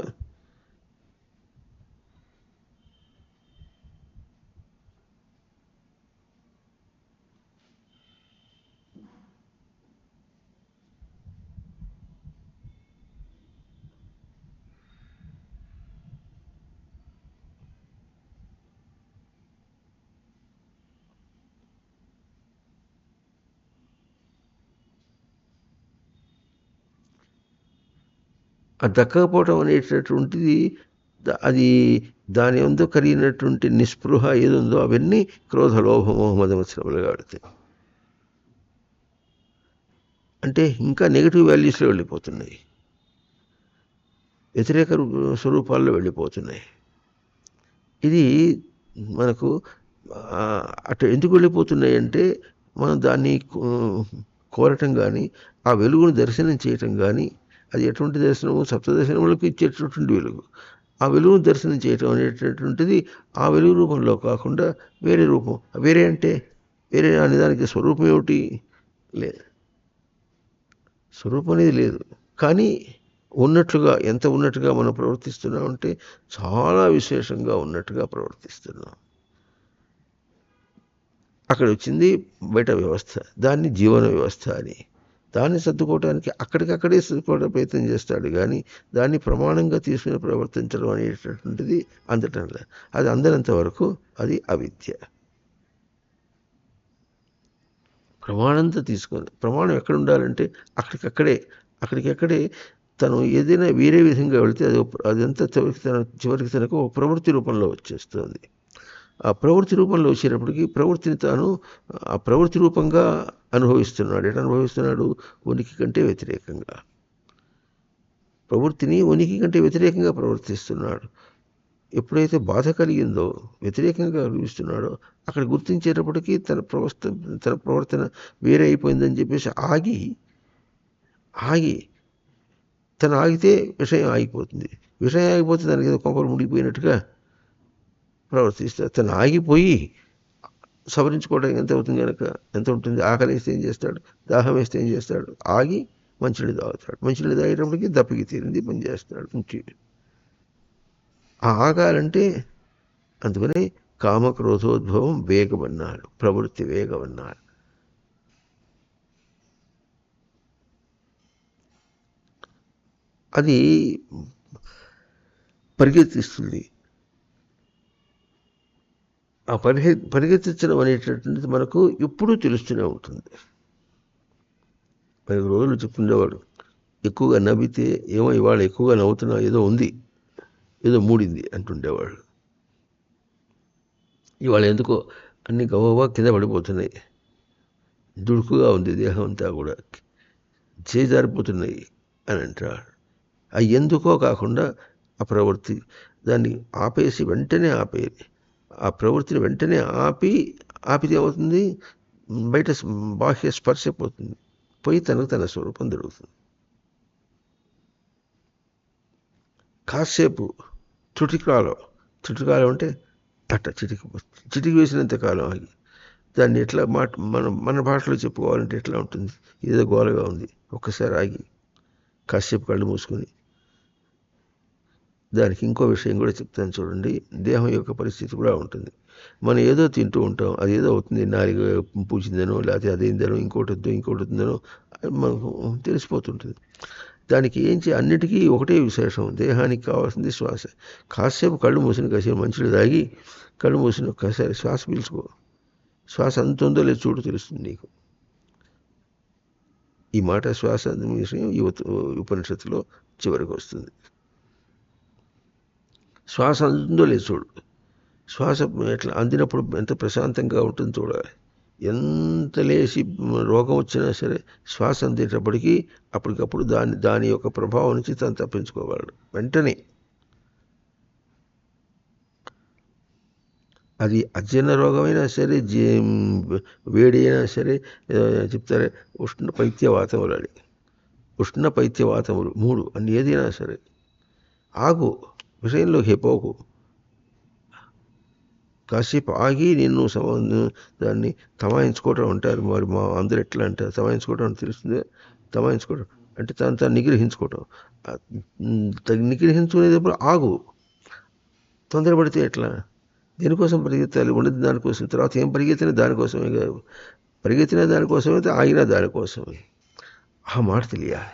ఆ దక్కకపోవటం అనేటటువంటిది అది దాని యందు కలిగినటువంటి నిస్పృహ ఏదుందో అవన్నీ క్రోధ లోభ మోహ మదమత్సరములుగా ఆడతాయి. అంటే ఇంకా నెగిటివ్ వాల్యూస్లో వెళ్ళిపోతున్నాయి, వ్యతిరేక స్వరూపాల్లో వెళ్ళిపోతున్నాయి. ఇది మనకు అటు ఎందుకు వెళ్ళిపోతున్నాయి అంటే మనం దాన్ని కోరటం కానీ ఆ వెలుగును దర్శనం చేయటం కానీ, అది ఎటువంటి దర్శనము? సప్తదర్శనములకు ఇచ్చేటటువంటి వెలుగు. ఆ వెలుగును దర్శనం చేయటం అనేటటువంటిది ఆ వెలుగు రూపంలో కాకుండా వేరే రూపం. వేరే అంటే వేరే అనే దానికి స్వరూపం ఏమిటి? లేదు, స్వరూపం అనేది లేదు. కానీ ఉన్నట్లుగా, ఎంత ఉన్నట్టుగా మనం ప్రవర్తిస్తున్నామంటే చాలా విశేషంగా ఉన్నట్టుగా ప్రవర్తిస్తున్నాం. అక్కడ వచ్చింది బయట వ్యవస్థ, దాన్ని జీవన వ్యవస్థ అని. దాన్ని సర్దుకోవడానికి అక్కడికక్కడే సర్దుకోవడం ప్రయత్నం చేస్తాడు కానీ దాన్ని ప్రమాణంగా తీసుకుని ప్రవర్తించడం అనేటటువంటిది అందటం లేదు. అది అందనంత వరకు అది అవిద్య. ప్రమాణంతో తీసుకొని, ప్రమాణం ఎక్కడ ఉండాలంటే అక్కడికక్కడే తను ఏదైనా వేరే విధంగా వెళితే అదంతా చివరికి తనకు ప్రవృత్తి రూపంలో వచ్చేస్తుంది. ఆ ప్రవృత్తి రూపంలో వచ్చేటప్పటికి ప్రవృత్తిని తాను ఆ ప్రవృత్తి రూపంగా అనుభవిస్తున్నాడు. ఎట్లా అనుభవిస్తున్నాడు? ఉనికి కంటే వ్యతిరేకంగా, ప్రవృత్తిని ఉనికి కంటే వ్యతిరేకంగా ప్రవర్తిస్తున్నాడు. ఎప్పుడైతే బాధ కలిగిందో, వ్యతిరేకంగా అనుభవిస్తున్నాడో అక్కడ గుర్తించేటప్పటికీ తన ప్రవర్తన వేరే అయిపోయిందని చెప్పేసి ఆగి తను ఆగితే విషయం ఆగిపోతుంది. విషయం ఆగిపోతే దానికి ఏదో కొంపలు ముడిపోయినట్టుగా ప్రవర్తిస్తాడు. తను ఆగిపోయి సవరించుకోవడానికి ఎంత అవుతుంది కనుక, ఎంత ఉంటుంది? ఆకలి వేస్తే ఏం చేస్తాడు? దాహం వేస్తే ఏం చేస్తాడు? ఆగి మంచినీళ్ళు తాగుతాడు. మంచినీళ్ళు తాగేటప్పటికి దప్పికి తీరింది పని చేస్తాడు. ఆ ఆగాలంటే అందుకనే కామక్రోధోద్భవం వేగమన్నాడు, ప్రవృత్తి వేగమన్నాడు. అది పరిగెత్తిస్తుంది. ఆ పరిగెత్తించడం అనేటటువంటిది మనకు ఎప్పుడూ తెలుస్తూనే ఉంటుంది. 10 రోజులు చెప్పుండేవాడు, ఎక్కువగా నవ్వితే ఏమో ఇవాళ ఎక్కువగా నవ్వుతున్నా, ఏదో ఉంది, ఏదో మూడింది అంటుండేవాడు. ఇవాళ ఎందుకో అన్ని గవగా కింద పడిపోతున్నాయి, దుడుకుగా ఉంది దేహం అంతా కూడా, చేజారిపోతున్నాయి అని అంటాడు. అవి ఎందుకో కాకుండా ఆ ప్రవృత్తి, దాన్ని ఆపేసి వెంటనే ఆపేది. ఆ ప్రవృత్తిని వెంటనే ఆపితే ఏమవుతుంది? బయట బాహ్య స్పర్శ పోతుంది, పోయి తన స్వరూపం దొరుకుతుంది. కాసేపు చుటికాలం అంటే అట్ట చిటికి వేసినంత కాలం ఆగి దాన్ని ఎట్లా మన భాషలో చెప్పుకోవాలంటే ఎట్లా ఉంటుంది? ఏదో గోలగా ఉంది, ఒక్కసారి ఆగి కాసేపు కళ్ళు మూసుకొని, దానికి ఇంకో విషయం కూడా చెప్తాను చూడండి. దేహం యొక్క పరిస్థితి కూడా ఉంటుంది. మనం ఏదో తింటూ ఉంటాం, అది ఏదో అవుతుంది, నాలుగు పూచిందనో లేకపోతే అదేందనో ఇంకోటి వద్దో మనకు తెలిసిపోతుంటుంది. దానికి అన్నిటికీ ఒకటే విశేషం, దేహానికి కావాల్సింది శ్వాస. కాసేపు కళ్ళు మూసిన, కాసేపు మంచిని తాగి కళ్ళు మూసిన ఒక్కసారి శ్వాస పీల్చుకో. శ్వాస అంత ఉందో లేదు చూడు, తెలుస్తుంది నీకు. ఈ మాట శ్వాస విషయం ఈ ఉపనిషత్తులో చివరికి వస్తుంది. శ్వాస అందుందో లేదు చూడు. శ్వాస ఎట్లా అందినప్పుడు ఎంత ప్రశాంతంగా ఉంటుంది చూడాలి. ఎంత లేచి రోగం వచ్చినా సరే శ్వాస అందేటప్పటికీ అప్పటికప్పుడు దాని యొక్క ప్రభావం నుంచి తను తప్పించుకోగలడు వెంటనే. అది అజీర్ణ రోగమైనా సరే, వేడి అయినా సరే, చెప్తారే ఉష్ణ పైత్యవాతములు అని. ఉష్ణ పైత్యవాతములు 3 అన్ని ఏదైనా సరే ఆగు, విషయంలోకి పోకు, కాసేపు ఆగి నిన్ను దాన్ని తమాయించుకోవటం అంటారు. మరి మా అందరు ఎట్లా అంటారు తమాయించుకోవటం అని తెలుస్తుంది. తమాయించుకోవటం అంటే తను నిగ్రహించుకోవటం. నిగ్రహించుకునేటప్పుడు ఆగు, తొందరపడితే ఎట్లా? దేనికోసం పరిగెత్తాలి? ఉండదు దానికోసం. తర్వాత ఏం పరిగెత్తినా దానికోసమే కాదు. పరిగెత్తినా దానికోసమైతే ఆగినా దానికోసమే. ఆ మాట తెలియాలి.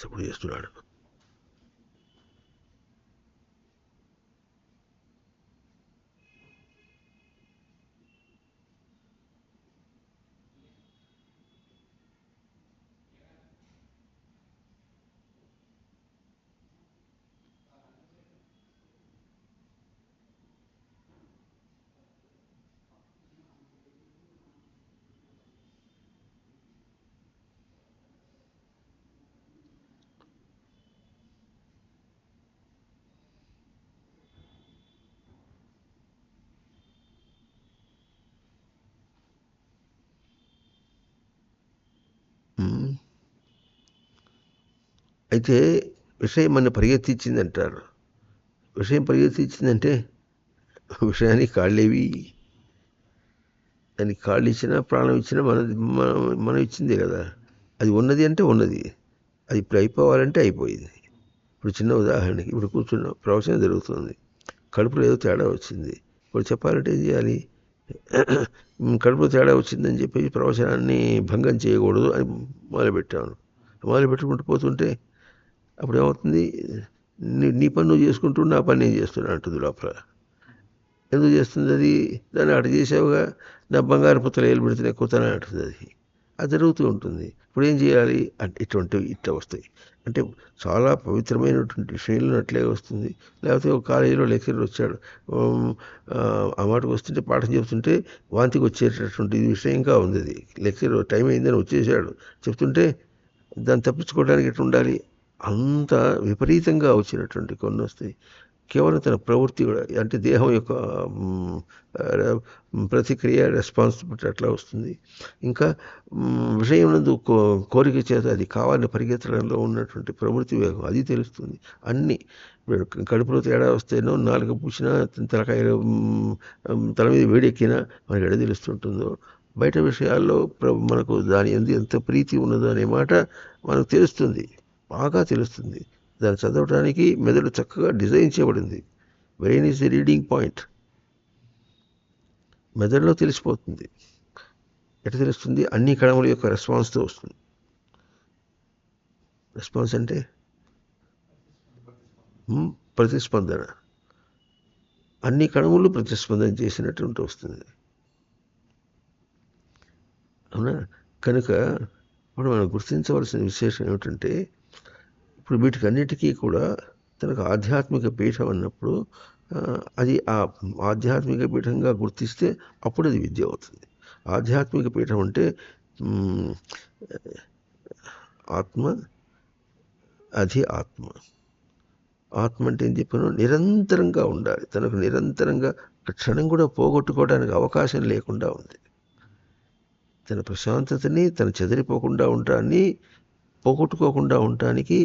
సపోర్ట్ చేస్తున్నాడు. అయితే విషయం మన పరిగెత్తించింది అంటారు. విషయం పరిగెత్తించిందంటే విషయానికి కాళ్ళేవి? దానికి కాళ్ళు ఇచ్చినా ప్రాణం ఇచ్చినా మనం ఇచ్చిందే కదా. అది ఉన్నది అంటే ఉన్నది, అది ఇప్పుడు అయిపోవాలంటే అయిపోయింది. ఇప్పుడు చిన్న ఉదాహరణకి, ఇప్పుడు కూర్చున్న ప్రవచనం జరుగుతుంది, కడుపులో ఏదో తేడా వచ్చింది. ఇప్పుడు చెప్పాలంటే ఏం చేయాలి? కడుపులో తేడా వచ్చిందని చెప్పి ప్రవచనాన్ని భంగం చేయకూడదు అని మొదలుపెట్టాను. మొదలుపెట్టుకుంటూ పోతుంటే అప్పుడు ఏమవుతుంది? నీ పని నువ్వు చేసుకుంటూ నా పని నేను చేస్తున్నా అంటుంది లోపల. ఎందుకు చేస్తుంది అది? దాన్ని అటు చేసావుగా, నా బంగారు పుత్తలు ఏలు పెడితే ఎక్కుతానే అంటుంది అది. అది జరుగుతూ ఉంటుంది. ఇప్పుడు ఏం చేయాలి అంటే ఇటువంటివి ఇట్లా వస్తాయి. అంటే చాలా పవిత్రమైనటువంటి విషయంలో అట్లే వస్తుంది. లేకపోతే ఒక కాలేజీలో లెక్చరర్ వచ్చాడు, ఆ మాటకు వస్తుంటే పాఠం చెప్తుంటే వాంతికి వచ్చేటటువంటి విషయంగా ఉంది. అది లెక్చర్ టైం అయిందని వచ్చేసాడు, చెప్తుంటే దాన్ని తప్పించుకోవడానికి ఎట్లా ఉండాలి? అంత విపరీతంగా వచ్చినటువంటి కొన్ని వస్తాయి. కేవలం తన ప్రవృత్తి కూడా, అంటే దేహం యొక్క ప్రతిక్రియ, రెస్పాన్సిబిలిటీ అట్లా వస్తుంది. ఇంకా విషయం నందు కోరిక చేత అది కావాలని పరిగెత్తడంలో ఉన్నటువంటి ప్రవృత్తి వేగం అది తెలుస్తుంది. అన్నీ కడుపులో తేడా వస్తేనో, నాలుక పూసినా, తలకాయ తల మీద వేడెక్కినా మనకి ఎడ తెలుస్తుంటుందో, బయట విషయాల్లో మనకు దాని ఎంత ప్రీతి ఉన్నదో అనే మాట మనకు తెలుస్తుంది, బాగా తెలుస్తుంది. దాన్ని చదవడానికి మెదడు చక్కగా డిజైన్ చేయబడింది. Brain is the reading point. మెదడులో తెలిసిపోతుంది. ఎట్లా తెలుస్తుంది? అన్ని కణముల యొక్క రెస్పాన్స్తో వస్తుంది. రెస్పాన్స్ అంటే ప్రతిస్పందన. అన్ని కణములు ప్రతిస్పందన చేసినట్టు వస్తుంది. అవునా? కనుక ఇప్పుడు మనం గుర్తించవలసిన విశేషం ఏమిటంటే, ఇప్పుడు వీటికన్నిటికీ కూడా తనకు ఆధ్యాత్మిక పీఠం అన్నప్పుడు అది ఆ ఆధ్యాత్మిక పీఠంగా గుర్తిస్తే అప్పుడు అది విద్య అవుతుంది. ఆధ్యాత్మిక పీఠం అంటే ఆత్మ, అది ఆత్మ. ఆత్మ అంటే ఏం చెప్పాను? నిరంతరంగా ఉండాలి. తనకు నిరంతరంగా క్షణం కూడా పోగొట్టుకోవడానికి అవకాశం లేకుండా ఉంది. తన ప్రశాంతతని, తను చెదిరిపోకుండా ఉండటాన్ని, పోగొట్టుకోకుండా ఉండటానికి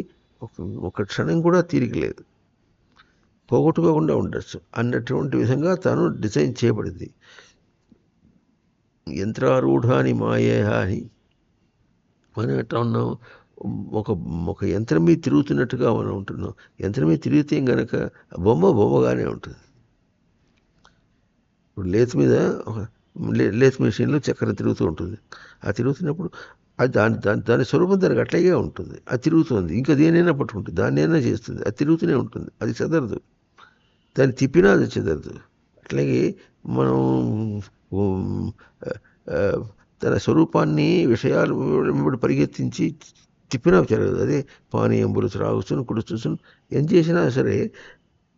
ఒక క్షణం కూడా తీరిక లేదు. పోగొట్టుకోకుండా ఉండొచ్చు అన్నటువంటి విధంగా తాను డిజైన్ చేయబడింది. యంత్రారూఢాని మాయేహ అని మనం ఎట్లా ఉన్నాం? ఒక యంత్రం మీద తిరుగుతున్నట్టుగా మనం ఉంటున్నాం. యంత్రం మీద తిరిగితే గనక బొమ్మగానే ఉంటుంది. ఇప్పుడు లేత్ మెషిన్లో చక్కెర తిరుగుతూ ఉంటుంది. ఆ తిరుగుతున్నప్పుడు అది దాని స్వరూపం దానికి అట్లాగే ఉంటుంది. అది తిరుగుతుంది, ఇంకా దేనైనా పట్టుకుంటుంది, దాన్నైనా చేస్తుంది, అది తిరుగుతూనే ఉంటుంది, అది చెదరదు. దాన్ని తిప్పినా అది చెదరదు. అట్లాగే మనం తన స్వరూపాన్ని విషయాలు పరిగెత్తించి తిప్పినా జరగదు. అదే పానీయంబులు త్రాగుచును, కుడుచును, ఏం చేసినా సరే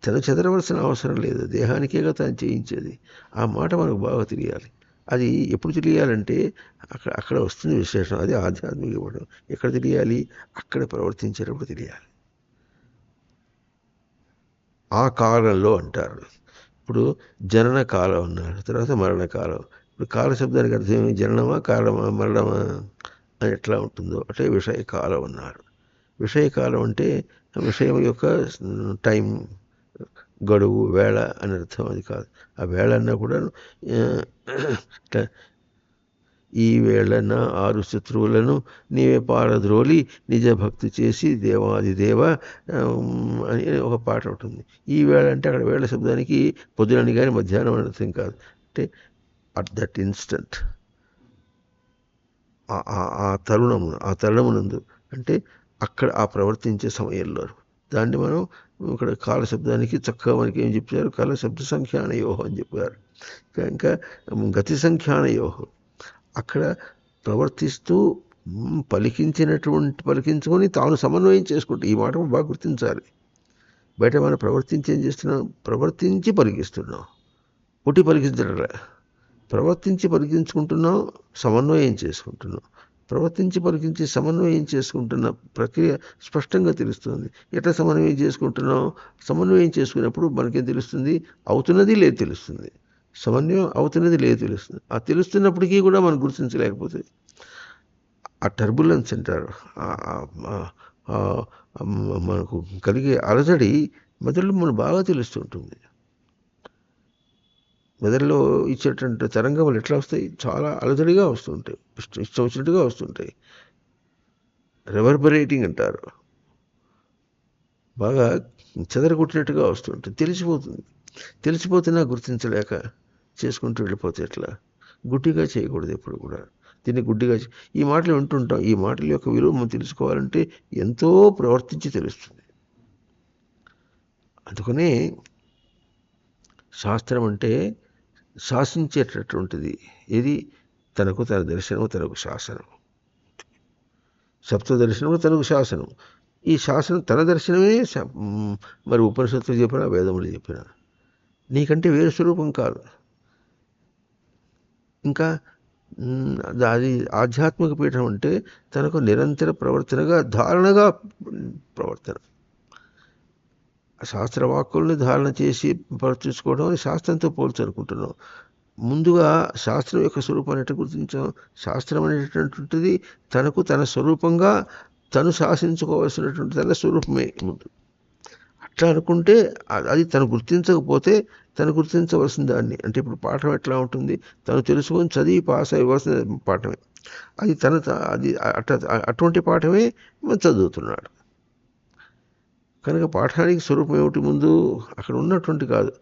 తను చెదరవలసిన అవసరం లేదు, దేహానికేగా తను చేయించేది. ఆ మాట మనకు బాగా తెలియాలి. అది ఎప్పుడు తెలియాలంటే అక్కడ అక్కడ వస్తుంది విశేషం. అది ఆధ్యాత్మిక ఇవ్వడం. ఎక్కడ తెలియాలి? అక్కడ ప్రవర్తించేటప్పుడు తెలియాలి. ఆ కాలంలో అంటారు. ఇప్పుడు జనన కాలం అన్నారు, తర్వాత మరణకాలం. ఇప్పుడు కాల శబ్దానికి అర్థం ఏమి? జననమా, కాలమా, మరణమా అని ఎట్లా ఉంటుందో అట్లే విషయకాలం అన్నారు. విషయకాలం అంటే విషయం యొక్క టైం, గడువు, వేళ అని అర్థం. అది కాదు. ఆ వేళ అన్నా కూడా ఈ వేళన 6 శత్రువులను నీవే పారద్రోలి నిజ భక్తి చేసి దేవాది దేవ అని ఒక పాట ఉంటుంది. ఈ వేళ అంటే అక్కడ వేళ శబ్దానికి పొద్దునని కానీ మధ్యాహ్నం అని అర్థం కాదు. అంటే అట్ దట్ ఇన్స్టంట్, ఆ తరుణమునందు, అంటే అక్కడ ఆ ప్రవర్తించే సమయంలో. దాన్ని మనం ఇక్కడ కాల శబ్దానికి చక్కగా మనకి ఏం చెప్పారు? కాల శబ్ద సంఖ్యానయోహం అని చెప్పారు. ఇంకా గతి సంఖ్యానయోహం. అక్కడ ప్రవర్తిస్తూ పలికించుకొని తాను సమన్వయం చేసుకుంటూ, ఈ మాట బాగా గుర్తించాలి. బయట మనం ప్రవర్తించి ఏం చేస్తున్నాం? ప్రవర్తించి పలికిస్తున్నాం, ఒకటి పలికించడరా. ప్రవర్తించి పలికించుకుంటున్నాం, సమన్వయం చేసుకుంటున్నాం. ప్రవర్తించి పలికించి సమన్వయం చేసుకుంటున్న ప్రక్రియ స్పష్టంగా తెలుస్తుంది. ఎట్లా సమన్వయం చేసుకుంటున్నాం? సమన్వయం చేసుకున్నప్పుడు మనకేం తెలుస్తుంది? అవుతున్నది లేదు తెలుస్తుంది. సమన్వయం అవుతున్నది లేదు తెలుస్తుంది. ఆ తెలుస్తున్నప్పటికీ కూడా మనం గుర్తించలేకపోతే ఆ టర్బులెన్స్ అంటారు. మనకు కలిగే అలజడి మెదడులో మనకు బాగా తెలుస్తుంటుంది. మెదడులో ఇచ్చేటువంటి తరంగములు ఎట్లా వస్తాయి? చాలా అలజడిగా వస్తుంటాయి, ఇష్టం వచ్చినట్టుగా వస్తుంటాయి. రివర్బరేటింగ్ అంటారు. బాగా చెదరగొట్టినట్టుగా వస్తుంటుంది. తెలిసిపోతున్నా గుర్తించలేక చేసుకుంటూ వెళ్ళిపోతే ఎట్లా? గుడ్డిగా చేయకూడదు ఎప్పుడు కూడా. దీన్ని గుడ్డిగా ఈ మాటలు వింటుంటాం. ఈ మాటల యొక్క విలువ మనం తెలుసుకోవాలంటే ఎంతో ప్రవర్తించి తెలుస్తుంది. అందుకనే శాస్త్రం అంటే శాసించేటటువంటిది. ఇది తనకు తన దర్శనము, తనకు శాసనం. సప్త దర్శనము తనకు శాసనం. ఈ శాసనం తన దర్శనమే మరి ఉపనిషత్తులు చెప్పినా, వేదములు చెప్పినా నీకంటే వేరు స్వరూపం కాదు. ఇంకా అది ఆధ్యాత్మిక పీఠం అంటే తనకు నిరంతర ప్రవర్తనగా, ధారణగా ప్రవర్తన. శాస్త్రవాక్కుల్ని ధారణ చేసి ప్రవర్తించుకోవడం అని శాస్త్రంతో పోల్చనుకుంటున్నాం. ముందుగా శాస్త్రం యొక్క స్వరూపాన్ని ఎట్లా గుర్తించాం? శాస్త్రం అనేటటువంటిది తనకు తన స్వరూపంగా తను శాసించుకోవాల్సినటువంటి తన స్వరూపమే ముందు. అట్లా అనుకుంటే అది తను గుర్తించకపోతే తను గుర్తించవలసిన దాన్ని, అంటే ఇప్పుడు పాఠం ఎట్లా ఉంటుంది? తను తెలుసుకొని చదివి పాస్ అవ్వాల్సిన పాఠమే అది. అది అటువంటి పాఠమే చదువుతున్నాడు. కనుక పాఠానికి స్వరూపం ఏమిటి? ముందు అక్కడ ఉన్నటువంటి కాదు,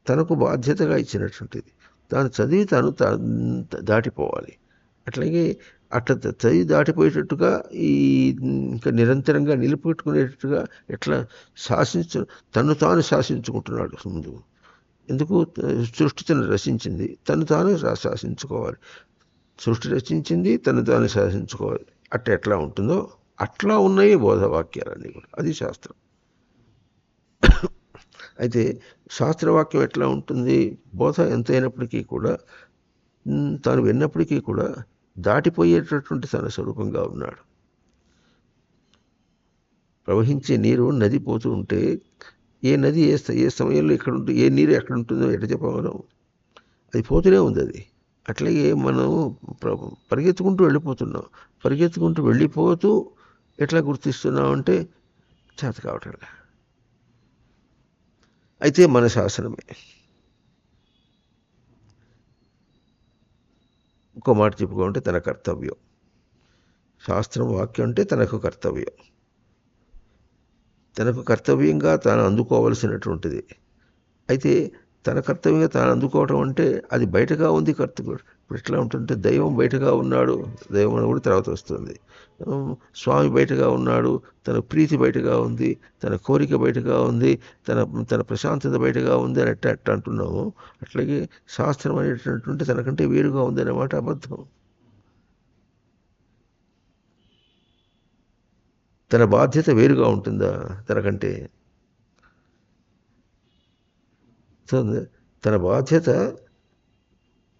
తనకు బాధ్యతగా ఇచ్చినటువంటిది. తాను చదివి తాను దాటిపోవాలి. అట్లాగే అట్లా చదివి దాటిపోయేటట్టుగా ఈ ఇంకా నిరంతరంగా నిలిపెట్టుకునేటట్టుగా ఎట్లా తను తాను శాసించుకుంటున్నాడు ముందు. ఎందుకు? సృష్టి తను రచించింది, తను తాను శాసించుకోవాలి. సృష్టి రచించింది, తను తాను శాసించుకోవాలి. ఎట్లా ఉంటుందో అట్లా ఉన్నాయి బోధవాక్యాలన్నీ కూడా. అది శాస్త్రం. అయితే శాస్త్రవాక్యం ఎట్లా ఉంటుంది? బోధ ఎంతైనప్పటికీ కూడా తాను విన్నప్పటికీ కూడా దాటిపోయేటటువంటి తన స్వరూపంగా ఉన్నాడు. ప్రవహించే నీరు నది పోతూ ఉంటే ఏ నది ఏ సమయంలో ఎక్కడ ఉంటుంది, ఏ నీరు ఎక్కడ ఉంటుందో ఎట్లా చెప్పగలం? అది పోతూనే ఉంది. అది అట్లాగే మనం పరిగెత్తుకుంటూ వెళ్ళిపోతున్నాం. పరిగెత్తుకుంటూ వెళ్ళిపోతూ ఎట్లా గుర్తిస్తున్నాం అంటే చేత కావటం. అయితే మన శాసనమే. ఇంకో మాట చెప్పుకోమంటే తన కర్తవ్యం. శాస్త్రం వాక్యం అంటే తనకు కర్తవ్యం. తనకు కర్తవ్యంగా తాను అందుకోవలసినటువంటిది. అయితే తన కర్తవ్యంగా తాను అందుకోవటం అంటే అది బయటగా ఉంది కర్తవ్యం. ఇప్పుడు ఎట్లా ఉంటుంటే దైవం బయటగా ఉన్నాడు, దైవం అని కూడా తర్వాత వస్తుంది. స్వామి బయటగా ఉన్నాడు, తన ప్రీతి బయటగా ఉంది, తన కోరిక బయటగా ఉంది, తన తన ప్రశాంతత బయటగా ఉంది అని ఎట్లా అంటున్నాము. అట్లాగే శాస్త్రం అనేటటువంటి తనకంటే వేరుగా ఉంది అన్నమాట అబద్ధం. తన బాధ్యత వేరుగా ఉంటుందా తనకంటే? తన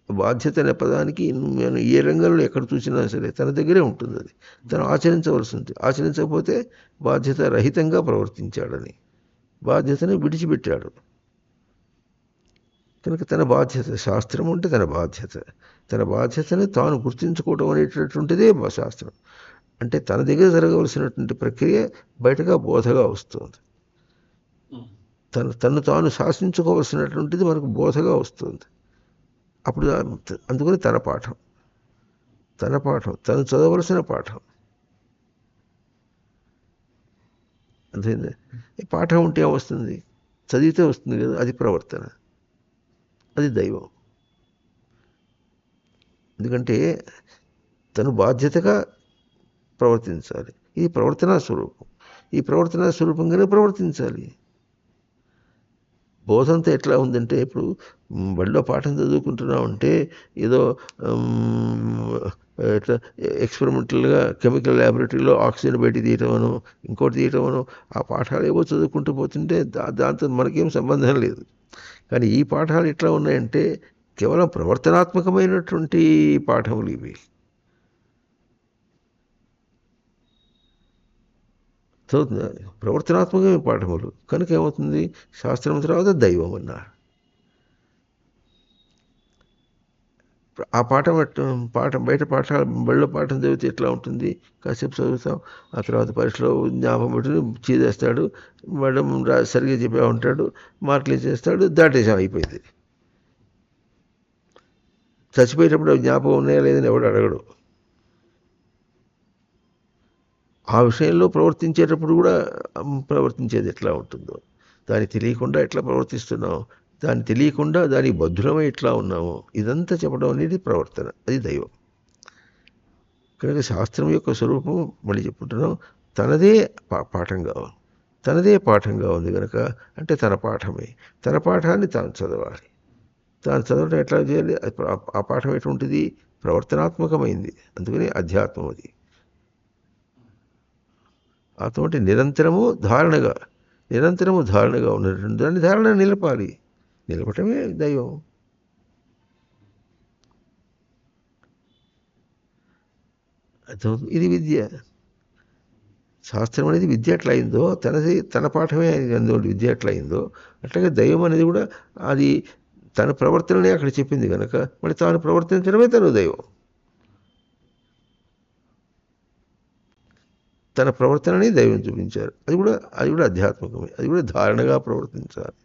బాధ్యత అనే పదానికి నేను ఏ రంగంలో ఎక్కడ చూసినా సరే తన దగ్గరే ఉంటుంది. అది తను ఆచరించవలసింది. ఆచరించకపోతే బాధ్యత రహితంగా ప్రవర్తించాడని, బాధ్యతని విడిచిపెట్టాడు. కనుక తన బాధ్యత, శాస్త్రం అంటే తన బాధ్యత, తన బాధ్యతని తాను గుర్తించుకోవడం అనేటటువంటిదే శాస్త్రం. అంటే తన దగ్గర జరగవలసినటువంటి ప్రక్రియ బయటగా బోధగా వస్తుంది. తను తాను శాసించుకోవలసినటువంటిది మనకు బోధగా వస్తుంది. అప్పుడు అందుకని తన పాఠం, తను చదవలసిన పాఠం. అంతేంది. ఈ పాఠం ఉంటే వస్తుంది, చదివితే వస్తుంది కదా, అది ప్రవర్తన, అది దైవం. ఎందుకంటే తను బాధ్యతగా ప్రవర్తించాలి. ఇది ప్రవర్తనా స్వరూపం. ఈ ప్రవర్తనా స్వరూపంగానే ప్రవర్తించాలి. బోధంతా ఎట్లా ఉందంటే, ఇప్పుడు బడిలో పాఠం చదువుకుంటున్నామంటే ఏదో ఇట్లా ఎక్స్పెరిమెంటల్గా కెమికల్ ల్యాబొరేటరీలో ఆక్సిజన్ బయట తీయటమను, ఇంకోటి తీయటమను, ఆ పాఠాలు ఏవో చదువుకుంటూ పోతుంటే దాంతో మనకేం సంబంధం లేదు. కానీ ఈ పాఠాలు ఎట్లా ఉన్నాయంటే కేవలం ప్రవర్తనాత్మకమైనటువంటి పాఠములు ఇవి. చదువుతుంది ప్రవర్తనాత్మకమైన పాఠములు. కనుక ఏమవుతుంది, శాస్త్రం తర్వాత దైవం అన్నారు. ఆ పాఠం బయట బడిలో పాఠం చదివితే ఎట్లా ఉంటుంది, కాసేపు చదువుతాం, ఆ తర్వాత పరీక్షలో జ్ఞాపకం పెట్టుకుని చేసేస్తాడు, మేడం సరిగ్గా చెప్పా ఉంటాడు, మార్కులు ఇచ్చేస్తాడు, దాటేసాం, అయిపోయింది. చచ్చిపోయేటప్పుడు జ్ఞాపకం ఉన్నాయా లేదని ఎవడు అడగడు. ఆ విషయంలో ప్రవర్తించేటప్పుడు కూడా ప్రవర్తించేది ఎట్లా ఉంటుందో, దాన్ని తెలియకుండా ఎట్లా ప్రవర్తిస్తున్నాం, దాన్ని తెలియకుండా దానికి బద్ధులమై ఎట్లా ఉన్నామో, ఇదంతా చెప్పడం అనేది ప్రవర్తన, అది దైవం. కనుక శాస్త్రం యొక్క స్వరూపం మళ్ళీ చెప్పుకుంటున్నాం, తనదే పాఠంగా ఉంది కనుక, అంటే తన పాఠమే, తన పాఠాన్ని తాను చదవాలి. తాను చదవడం ఎట్లా చేయాలి, ఆ పాఠం ఎటువంటిది, ప్రవర్తనాత్మకమైంది. అందుకని అధ్యాత్మం. అది ఆత్మ అంటే నిరంతరము ధారణగా ఉన్నటువంటి దాన్ని ధారణ నిలపాలి. నిలపటమే దైవం. ఇది విద్య. శాస్త్రం అనేది విద్య ఎట్లా అయిందో, తన పాఠమే అందువల్ల విద్య ఎట్లా అయిందో, అట్లాగే దైవం అనేది కూడా అది తన ప్రవర్తననే అక్కడ చెప్పింది కనుక మళ్ళీ తాను ప్రవర్తించడమే తను దైవం. తన ప్రవర్తనని దైవం చూపించారు. అది కూడా ఆధ్యాత్మికమే. అది కూడా ధారణగా ప్రవర్తించాలి.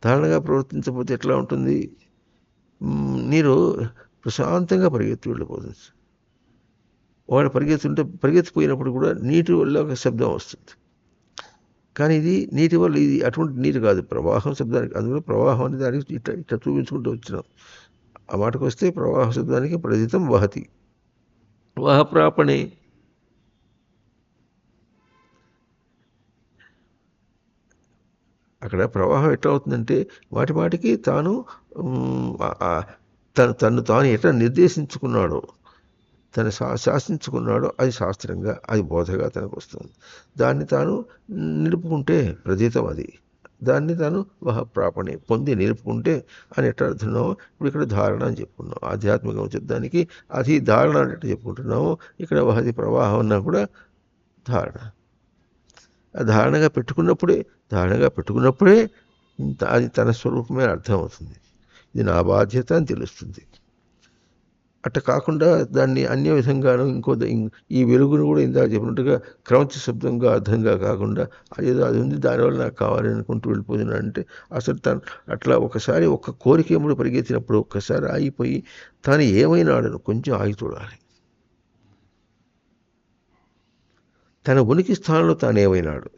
ధారణగా ప్రవర్తించకపోతే ఎట్లా ఉంటుంది, నీరు ప్రశాంతంగా పరిగెత్తి వెళ్ళిపోతుంది. వాడు పరిగెత్తిపోయినప్పుడు కూడా నీటి వల్ల ఒక శబ్దం వస్తుంది. కానీ ఇది నీటి వల్ల, ఇది అటువంటి నీరు కాదు, ప్రవాహం శబ్దానికి. అందులో ప్రవాహం అనే దానికి ఇట్లా చూపించుకుంటూ వచ్చినాం. ఆ మాటకు వస్తే ప్రవాహ శబ్దానికి ప్రజితం వహతి, వహప్రాపణే. అక్కడ ప్రవాహం ఎట్లా అవుతుందంటే మాటికి తను తాను ఎట్లా నిర్దేశించుకున్నాడో, తను శాసించుకున్నాడో, అది శాస్త్రంగా, అది బోధగా తనకు వస్తుంది. దాన్ని తాను నిలుపుకుంటే ప్రజితం, అది దాన్ని తాను వహప్రాపణే, పొంది నిలుపుకుంటే అని ఎట్లా అర్థున్నామో, ఇప్పుడు ఇక్కడ ధారణ అని చెప్పుకున్నాం. ఆధ్యాత్మికం శబ్దానికి అది ధారణ అన్నట్టు చెప్పుకుంటున్నాము. ఇక్కడ వహది ప్రవాహం అన్నా కూడా ధారణ. ధారణగా పెట్టుకున్నప్పుడే అది తన స్వరూపమే అర్థమవుతుంది. ఇది నా బాధ్యత అని తెలుస్తుంది. అట్ట కాకుండా దాన్ని అన్య విధంగాను ఈ వెలుగును కూడా ఇందాక చెప్పినట్టుగా క్రమంచ శబ్దంగా అర్థంగా కాకుండా అదేదో అది ఉంది దానివల్ల నాకు కావాలని అనుకుంటూ వెళ్ళిపోతున్నాడంటే అసలు తను అట్లా ఒకసారి ఒక్క కోరిక ఎప్పుడు పరిగెత్తినప్పుడు ఒక్కసారి ఆగిపోయి తాను ఏమైనాడను కొంచెం ఆగి చూడాలి. తన ఉనికి స్థానంలో తానేమైనాడు,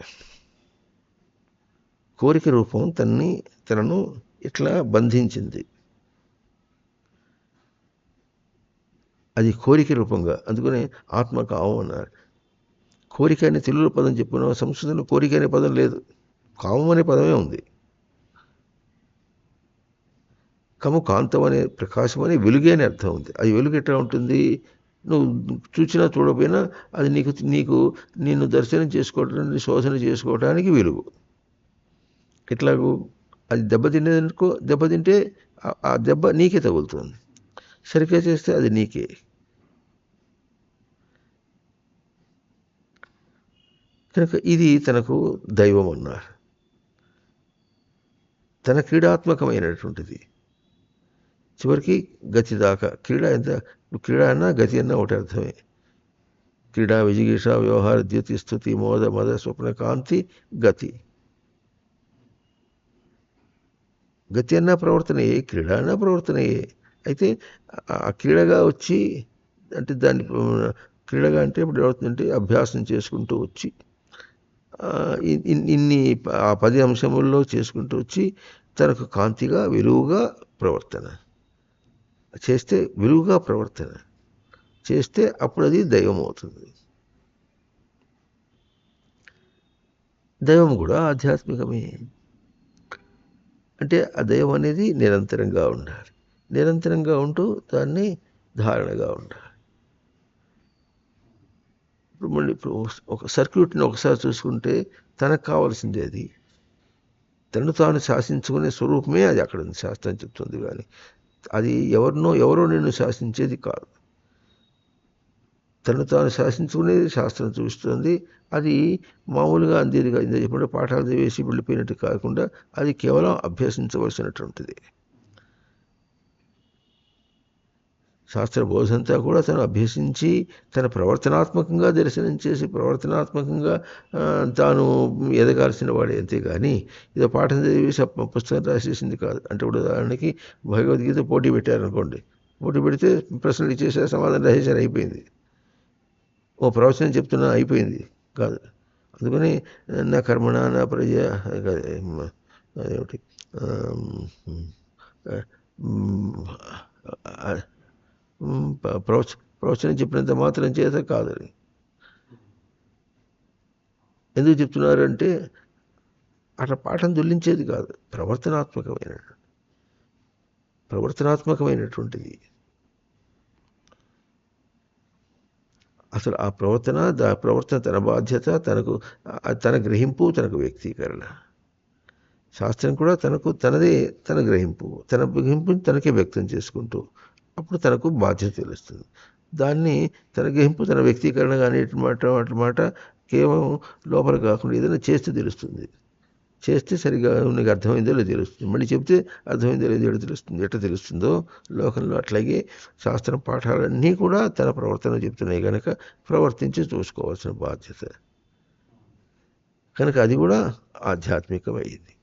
కోరిక రూపం తనను ఇట్లా బంధించింది. అది కోరిక రూపంగా, అందుకనే ఆత్మకామం అన్నారు. కోరిక అనే తెలుగులో పదం చెప్పుకున్నాం, సంస్కృతంలో కోరిక అనే పదం లేదు, కామం అనే పదమే ఉంది. కాంతం అనే ప్రకాశం అనే వెలుగే అని అర్థం ఉంది. అది వెలుగు ఎట్లా ఉంటుంది, నువ్వు చూసినా చూడకపోయినా అది నిన్ను దర్శనం చేసుకోవడానికి, శోధన చేసుకోవడానికి వెలుగు. ఎట్లాగూ అది దెబ్బతింటే ఆ దెబ్బ నీకే తగులుతుంది. సరిగ్గా చేస్తే అది నీకే. కనుక ఇది తనకు దైవం అన్నారు. తన క్రీడాత్మకమైనటువంటిది. చివరికి గతి దాకా క్రీడ అన్నా గతి అన్నా ఒకటి అర్థమే. క్రీడా విజిగీష వ్యవహార ద్యుతి స్థుతి మోద మద స్వప్న కాంతి గతి. గతి అన్నా ప్రవర్తనయే, క్రీడ అన్నా ప్రవర్తనయే. అయితే ఆ క్రీడగా వచ్చి అంటే దాన్ని క్రీడగా అంటే ఇప్పుడు ఏమవుతుందంటే అభ్యాసం చేసుకుంటూ వచ్చి ఇన్ని ఆ 10 అంశముల్లో చేసుకుంటూ వచ్చి తనకు కాంతిగా విలువగా ప్రవర్తన చేస్తే, విలువగా ప్రవర్తన చేస్తే అప్పుడు అది దైవం అవుతుంది. దైవం కూడా ఆధ్యాత్మికమే. అంటే ఆ దైవం అనేది నిరంతరంగా ఉండాలి. నిరంతరంగా ఉంటూ దాన్ని ధారణగా ఉండాలి. ఇప్పుడు ఒక సర్క్యూట్ని ఒకసారి చూసుకుంటే తనకు కావాల్సింది అది. తను తాను శాసించుకునే స్వరూపమే అది అక్కడ ఉంది, శాస్త్రం చెప్తుంది. కానీ అది ఎవరో నిన్ను శాసించేది కాదు. తను తాను శాసించుకునేది శాస్త్రం చూస్తుంది. అది మామూలుగా అందేదిగా చెప్పిన పాఠాలు చదివేసి వెళ్ళిపోయినట్టు కాకుండా అది కేవలం అభ్యసించవలసినటువంటిది. శాస్త్ర బోధంతా కూడా తను అభ్యసించి తన ప్రవర్తనాత్మకంగా దర్శనం చేసి ప్రవర్తనాత్మకంగా తాను ఎదగాల్సిన వాడే. అంతేగాని ఇదో పాఠం చదివేసి పుస్తకం రాసేసింది కాదు. అంటే ఉదాహరణకి భగవద్గీత పోటీ పెట్టారనుకోండి. పోటీ పెడితే ప్రశ్నలు ఇచ్చేసారు, సమాధానం రాసేసారు, అయిపోయింది. ఓ ప్రవచనం చెప్తున్నా, అయిపోయింది కాదు. అందుకని నా కర్మణ నా ప్రజ అదేమిటి ప్రవచనం చెప్పినంత మాత్రం చేత కాదని. ఎందుకు చెప్తున్నారంటే అట్లా పాఠం దొల్లించేది కాదు, ప్రవర్తనాత్మకమైనటువంటిది. అసలు ఆ ప్రవర్తన తన బాధ్యత, తన గ్రహింపు, తనకు వ్యక్తీకరణ. శాస్త్రం కూడా తన గ్రహింపుని తనకే వ్యక్తం చేసుకుంటూ అప్పుడు తనకు బాధ్యత తెలుస్తుంది. దాన్ని తన గ్రహింపు, తన వ్యక్తీకరణ కానీ మాట కేవలం లోపల కాకుండా ఏదైనా చేస్తే తెలుస్తుంది. చేస్తే సరిగా నీకు అర్థమైందో లేదో తెలుస్తుంది. మళ్ళీ చెప్తే అర్థమైందో లేదో ఎట్లా తెలుస్తుందో లోకంలో అట్లాగే శాస్త్రం పాఠాలన్నీ కూడా తన ప్రవర్తన చెప్తున్నాయి కనుక ప్రవర్తించి చూసుకోవాల్సిన బాధ్యత. కనుక అది కూడా ఆధ్యాత్మికమైంది.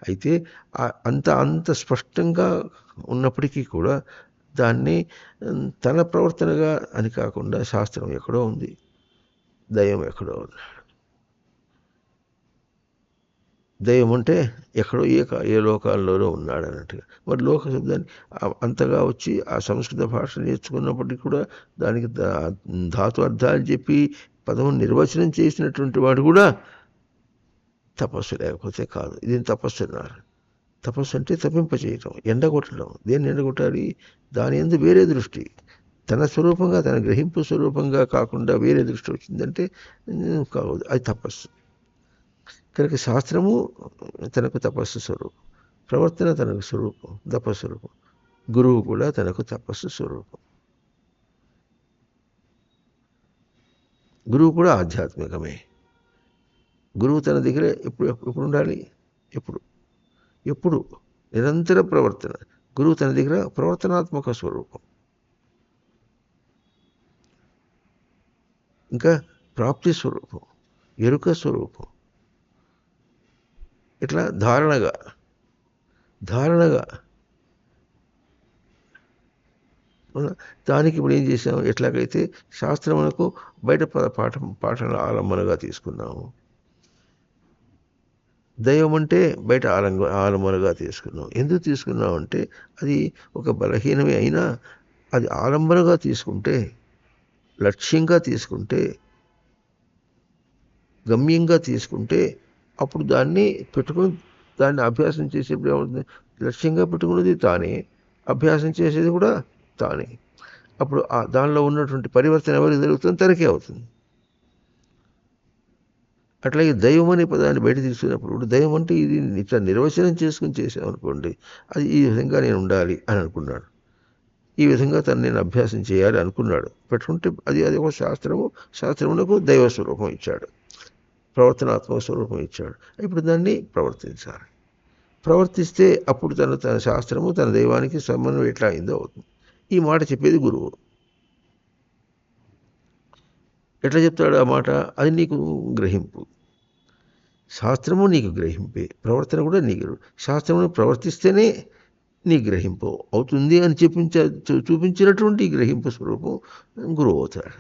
అయితే అంత స్పష్టంగా ఉన్నప్పటికీ కూడా దాన్ని తన ప్రవర్తనగా అని కాకుండా శాస్త్రం ఎక్కడో ఉంది, దైవం ఎక్కడో ఉంది. దైవం అంటే ఎక్కడో ఏ లోకాల్లోనో ఉన్నాడు అన్నట్టుగా. మరి లోక శబ్దాన్ని అంతగా వచ్చి ఆ సంస్కృత భాష నేర్చుకున్నప్పటికీ కూడా దానికి ధాతు అర్థాలు చెప్పి పదం నిర్వచనం చేసినటువంటి వాడు కూడా తపస్సు లేకపోతే కాదు. ఇది తపస్సు అన్నారు. తపస్సు అంటే తప్పింపచేయటం, ఎండగొట్టడం. దేన్ని ఎండగొట్టాలి? దాని యందు వేరే దృష్టి, తన స్వరూపంగా, తన గ్రహింపు స్వరూపంగా కాకుండా వేరే దృష్టి వచ్చిందంటే కాదు, అది తపస్సు. కనుక శాస్త్రము తనకు తపస్సు స్వరూపం, ప్రవర్తన తనకు స్వరూపం, తపస్వరూపం. గురువు కూడా తనకు తపస్సు స్వరూపం. గురువు కూడా ఆధ్యాత్మికమే. గురువు తన దగ్గర ఎప్పుడు ఉండాలి? ఎప్పుడు నిరంతర ప్రవర్తన. గురువు తన దగ్గర ప్రవర్తనాత్మక స్వరూపం, ఇంకా ప్రాప్తి స్వరూపం, ఎరుక స్వరూపం. ఇట్లా ధారణగా దానికి ఇప్పుడు ఏం చేసాము? ఎట్లాగైతే శాస్త్రమునకు బయట పాఠాల ఆలంబనగా తీసుకున్నాము, దైవం అంటే బయట ఆలంబనగా తీసుకున్నాం. ఎందుకు తీసుకున్నాం అంటే అది ఒక బలహీనమే అయినా అది ఆలంబనగా తీసుకుంటే, లక్ష్యంగా తీసుకుంటే, గమ్యంగా తీసుకుంటే అప్పుడు దాన్ని అభ్యాసం చేసేప్పుడు ఏమవుతుంది? లక్ష్యంగా పెట్టుకున్నది తానే, అభ్యాసం చేసేది కూడా తానే. అప్పుడు దానిలో ఉన్నటువంటి పరివర్తన ఎవరికి జరుగుతుంది? తనకే అవుతుంది. అట్లాగే దైవం అనే పదాన్ని బయట తీసుకున్నప్పుడు దైవం అంటే ఇది ఇట్లా నిర్వచనం చేసుకుని చేసామనుకోండి, అది ఈ విధంగా నేను ఉండాలి అని అనుకున్నాడు. ఈ విధంగా తను నేను అభ్యాసం చేయాలి అనుకున్నాడు. పెట్టుకుంటే అది ఒక శాస్త్రమునకు దైవ స్వరూపం ఇచ్చాడు, ప్రవర్తనాత్మక స్వరూపం ఇచ్చాడు. ఇప్పుడు దాన్ని ప్రవర్తించాలి. ప్రవర్తిస్తే అప్పుడు తన శాస్త్రము తన దైవానికి సంబంధం ఎట్లా అయిందో అవుతుంది. ఈ మాట చెప్పేది గురువు. ఎట్లా చెప్తాడు ఆ మాట? అది నీకు గ్రహింపు. శాస్త్రము నీకు గ్రహింపే, ప్రవర్తన కూడా నీకు. శాస్త్రమును ప్రవర్తిస్తేనే నీ గ్రహింపు అవుతుంది అని చూపించినటువంటి గ్రహింపు స్వరూపం గురువు అవుతాడు.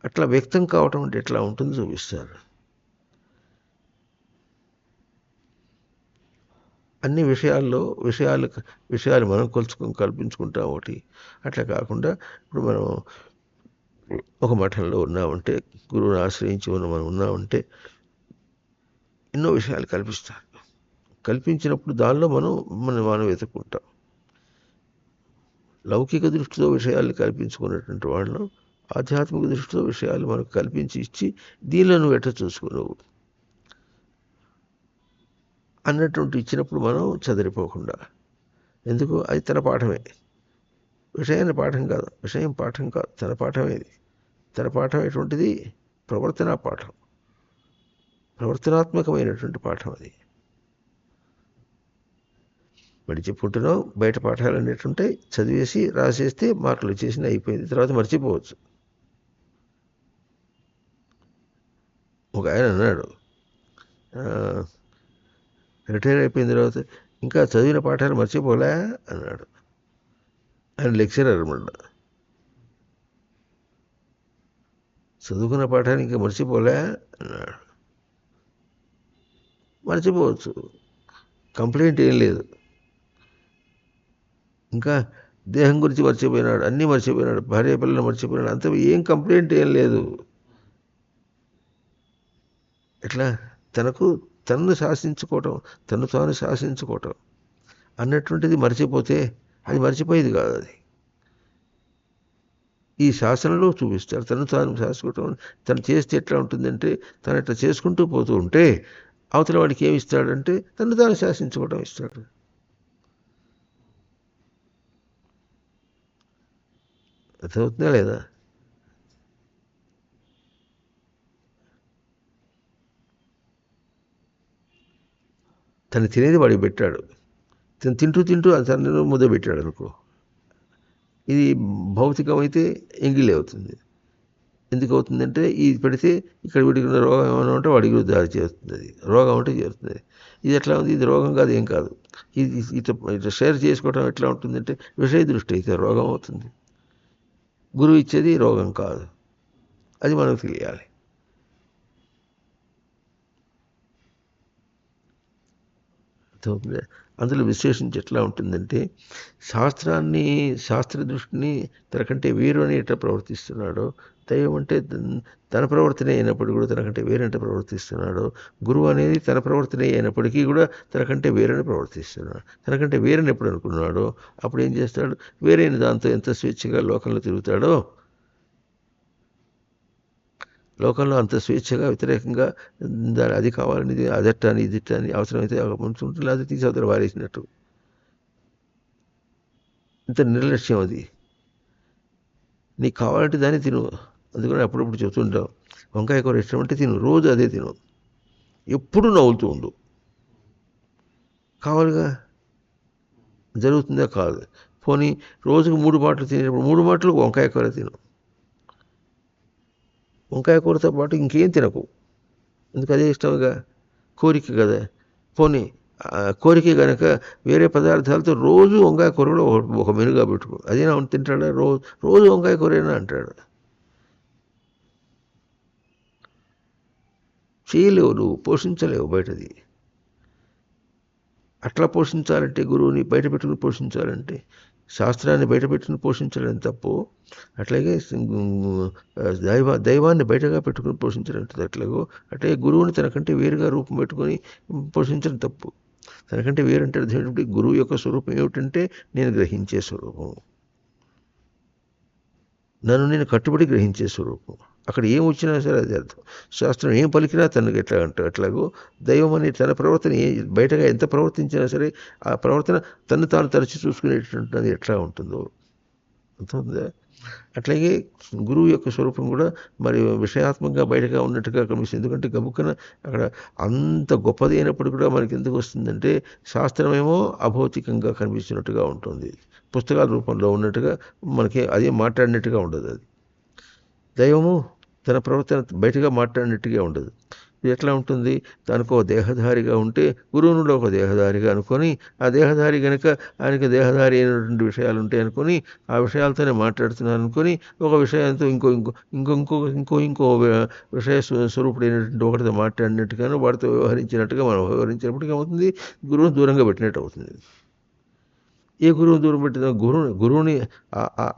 అట్లా వ్యక్తం కావటం అంటే ఎట్లా ఉంటుందో చూపిస్తారు. అన్ని విషయాలు మనం కల్పించుకుంటాం ఒకటి. అట్లా కాకుండా ఇప్పుడు మనం ఒక మఠంలో ఉన్నామంటే, గురువుని ఆశ్రయించి మనం ఉన్నామంటే ఎన్నో విషయాలు కల్పిస్తారు. కల్పించినప్పుడు దానిలో మనం వెతుక్కుంటాం. లౌకిక దృష్టితో విషయాలు కల్పించుకున్నటువంటి వాళ్ళు ఆధ్యాత్మిక దృష్టితో విషయాలు మనకు కల్పించి ఇచ్చి దీనిలో నువ్వు ఎట్లా చూసుకున్నావు అన్నటువంటి ఇచ్చినప్పుడు మనం చదిరిపోకుండా. ఎందుకు? అది తన పాఠమే, విషయాన్ని పాఠం కాదు, విషయం పాఠం కాదు, తన పాఠమే. తన పాఠం ఎటువంటిది? ప్రవర్తనా పాఠం, ప్రవర్తనాత్మకమైనటువంటి పాఠం. అది మరి చెప్పుకుంటున్నాం. బయట పాఠాలు అనేటుంటే చదివేసి రాసేస్తే మార్కులు వచ్చేసిన అయిపోయింది, తర్వాత మర్చిపోవచ్చు. ఒక ఆయన అన్నాడు, రిటైర్ అయిపోయిన తర్వాత ఇంకా చదివిన పాఠాలు మర్చిపోలే అన్నాడు. ఆయన లెక్చరర్ అన్నమాట. చదువుకున్న పాఠాలు ఇంకా మర్చిపోలే అన్నాడు. మర్చిపోవచ్చు, కంప్లైంట్ ఏం లేదు. ఇంకా దేహం గురించి మర్చిపోయినాడు, అన్నీ మర్చిపోయినాడు, భార్య పిల్లలు మర్చిపోయినాడు, అంత ఏం కంప్లైంట్ ఏం లేదు. ఎట్లా? తనను శాసించుకోవటం, తాను శాసించుకోవటం అన్నటువంటిది మర్చిపోతే అది మర్చిపోయేది కాదు. అది ఈ శాసనంలో చూపిస్తారు. తాను శాసుకోవటం తను చేస్తే ఎట్లా ఉంటుందంటే, తను ఇట్లా చేసుకుంటూ పోతూ ఉంటే అవతల వాడికి ఏమి ఇస్తాడంటే తాను శాసించుకోవటం ఇస్తాడు. అర్థమవుతుందా లేదా? తను తినేది వాడికి పెట్టాడు, తను తింటూ తను ముద్ద పెట్టాడు అనుకో, ఇది భౌతికమైతే ఎంగిలి అవుతుంది. ఎందుకు అవుతుందంటే ఇది పెడితే ఇక్కడ వీడికి రోగం ఏమైనా ఉంటే వాడికి దారి చేస్తుంది, అది రోగం అంటే చేరుతుంది. ఇది ఎట్లా ఉంది? ఇది రోగం కాదు, ఏం కాదు. ఇది ఇట్లా షేర్ చేసుకోవడం ఎట్లా ఉంటుందంటే విషయ దృష్టి అయితే రోగం అవుతుంది. గురువు ఇచ్చేది రోగం కాదు, అది మనకు తెలియాలి. అందులో విశ్లేషించి ఎట్లా ఉంటుందంటే, శాస్త్ర దృష్టిని తనకంటే వేరు అని ఎట్లా ప్రవర్తిస్తున్నాడో, దైవం అంటే తన ప్రవర్తన అయినప్పటికీ కూడా తనకంటే వేరంటే ప్రవర్తిస్తున్నాడు. గురువు అనేది తన ప్రవర్తన అయినప్పటికీ కూడా తనకంటే వేరని ప్రవర్తిస్తున్నాడు. తనకంటే వేరని ఎప్పుడు అనుకున్నాడో అప్పుడు ఏం చేస్తాడు? వేరైన దాంతో ఎంత స్వేచ్ఛగా లోకంలో తిరుగుతాడో, లోకంలో అంత స్వేచ్ఛగా వ్యతిరేకంగా దాని అది కావాలని ఇది అదట్టాని ఇదిట్టాని అవసరమైతే ఉంటుంటే అది తీసి అవతల వారేసినట్టు. ఇంత నిర్లక్ష్యం అది. నీకు కావాలంటే దాన్ని తిను. అందుకని అప్పుడప్పుడు చెబుతుంటాం, వంకాయ కూర ఇష్టం అంటే తిను, రోజు అదే తిను, ఎప్పుడు నవ్వుతూ ఉండు. కావాలిగా, జరుగుతుందా? కాదు. పోనీ రోజుకు 3 మాటలు తినేటప్పుడు 3 మాటలు వంకాయ కూర తిను. వంకాయ కూరతో పాటు ఇంకేం తినకు, ఎందుకు? అదే ఇష్టంగా, కోరిక కదా. పోనీ కోరిక కనుక వేరే పదార్థాలతో రోజు వంకాయ కూరలో ఒక మెనుగా పెట్టుకో, అదేనా తింటాడా? రోజు వంకాయ కూరేనా అంటాడు. చేయలేవు, నువ్వు పోషించలేవు బయటది. అట్లా పోషించాలంటే గురువుని బయట పెట్టుకుని పోషించాలంటే, శాస్త్రాన్ని బయట పెట్టుకుని పోషించడం తప్పు. అట్లాగే దైవాన్ని బయటగా పెట్టుకుని పోషించడం అట్లాగో, అట్లే గురువుని తనకంటే వేరుగా రూపం పెట్టుకొని పోషించడం తప్పు. తనకంటే వేరంటే అర్థం గురువు యొక్క స్వరూపం ఏమిటంటే నేను గ్రహించే స్వరూపం, నన్ను నేను కట్టుబడి గ్రహించే స్వరూపం. అక్కడ ఏం వచ్చినా సరే అది అర్థం. శాస్త్రం ఏం పలికినా తనకు ఎట్లా అంటే అట్లాగో దైవం అని తన ప్రవర్తన బయటగా ఎంత ప్రవర్తించినా సరే ఆ ప్రవర్తన తను తాను తరచి చూసుకునేటువంటిది ఎట్లా ఉంటుందో అర్థమవుతుందా? అట్లాగే గురువు యొక్క స్వరూపం కూడా మరి విషయాత్మకంగా బయటగా ఉన్నట్టుగా కనిపిస్తుంది. ఎందుకంటే గబుక్కన అక్కడ అంత గొప్పది అయినప్పుడు కూడా మనకి ఎందుకు వస్తుందంటే శాస్త్రమేమో అభౌతికంగా కనిపిస్తున్నట్టుగా ఉంటుంది, పుస్తకాల రూపంలో ఉన్నట్టుగా మనకి అదే మాట్లాడినట్టుగా ఉండదు. అది దైవము తన ప్రవర్తన బయటగా మాట్లాడినట్టుగా ఉండదు. ఇది ఎట్లా ఉంటుంది? తనకు దేహధారిగా ఉంటే గురువునులో ఒక దేహధారిగా అనుకొని ఆ దేహధారి కనుక ఆయనకి దేహధారి అయినటువంటి విషయాలు ఉంటాయి అనుకొని ఆ విషయాలతోనే మాట్లాడుతున్నారు అనుకొని ఒక విషయంతో ఇంకో ఇంకో ఇంకో ఇంకో ఇంకో ఇంకో విషయ స్వరూపుడైనటువంటి ఒకటితో మాట్లాడినట్టుగాను వాడితో వ్యవహరించినట్టుగా మనం వ్యవహరించినప్పటికీ అవుతుంది, గురువును దూరంగా పెట్టినట్టు అవుతుంది. ఏ గురువు దూరం పెట్టిన గురువుని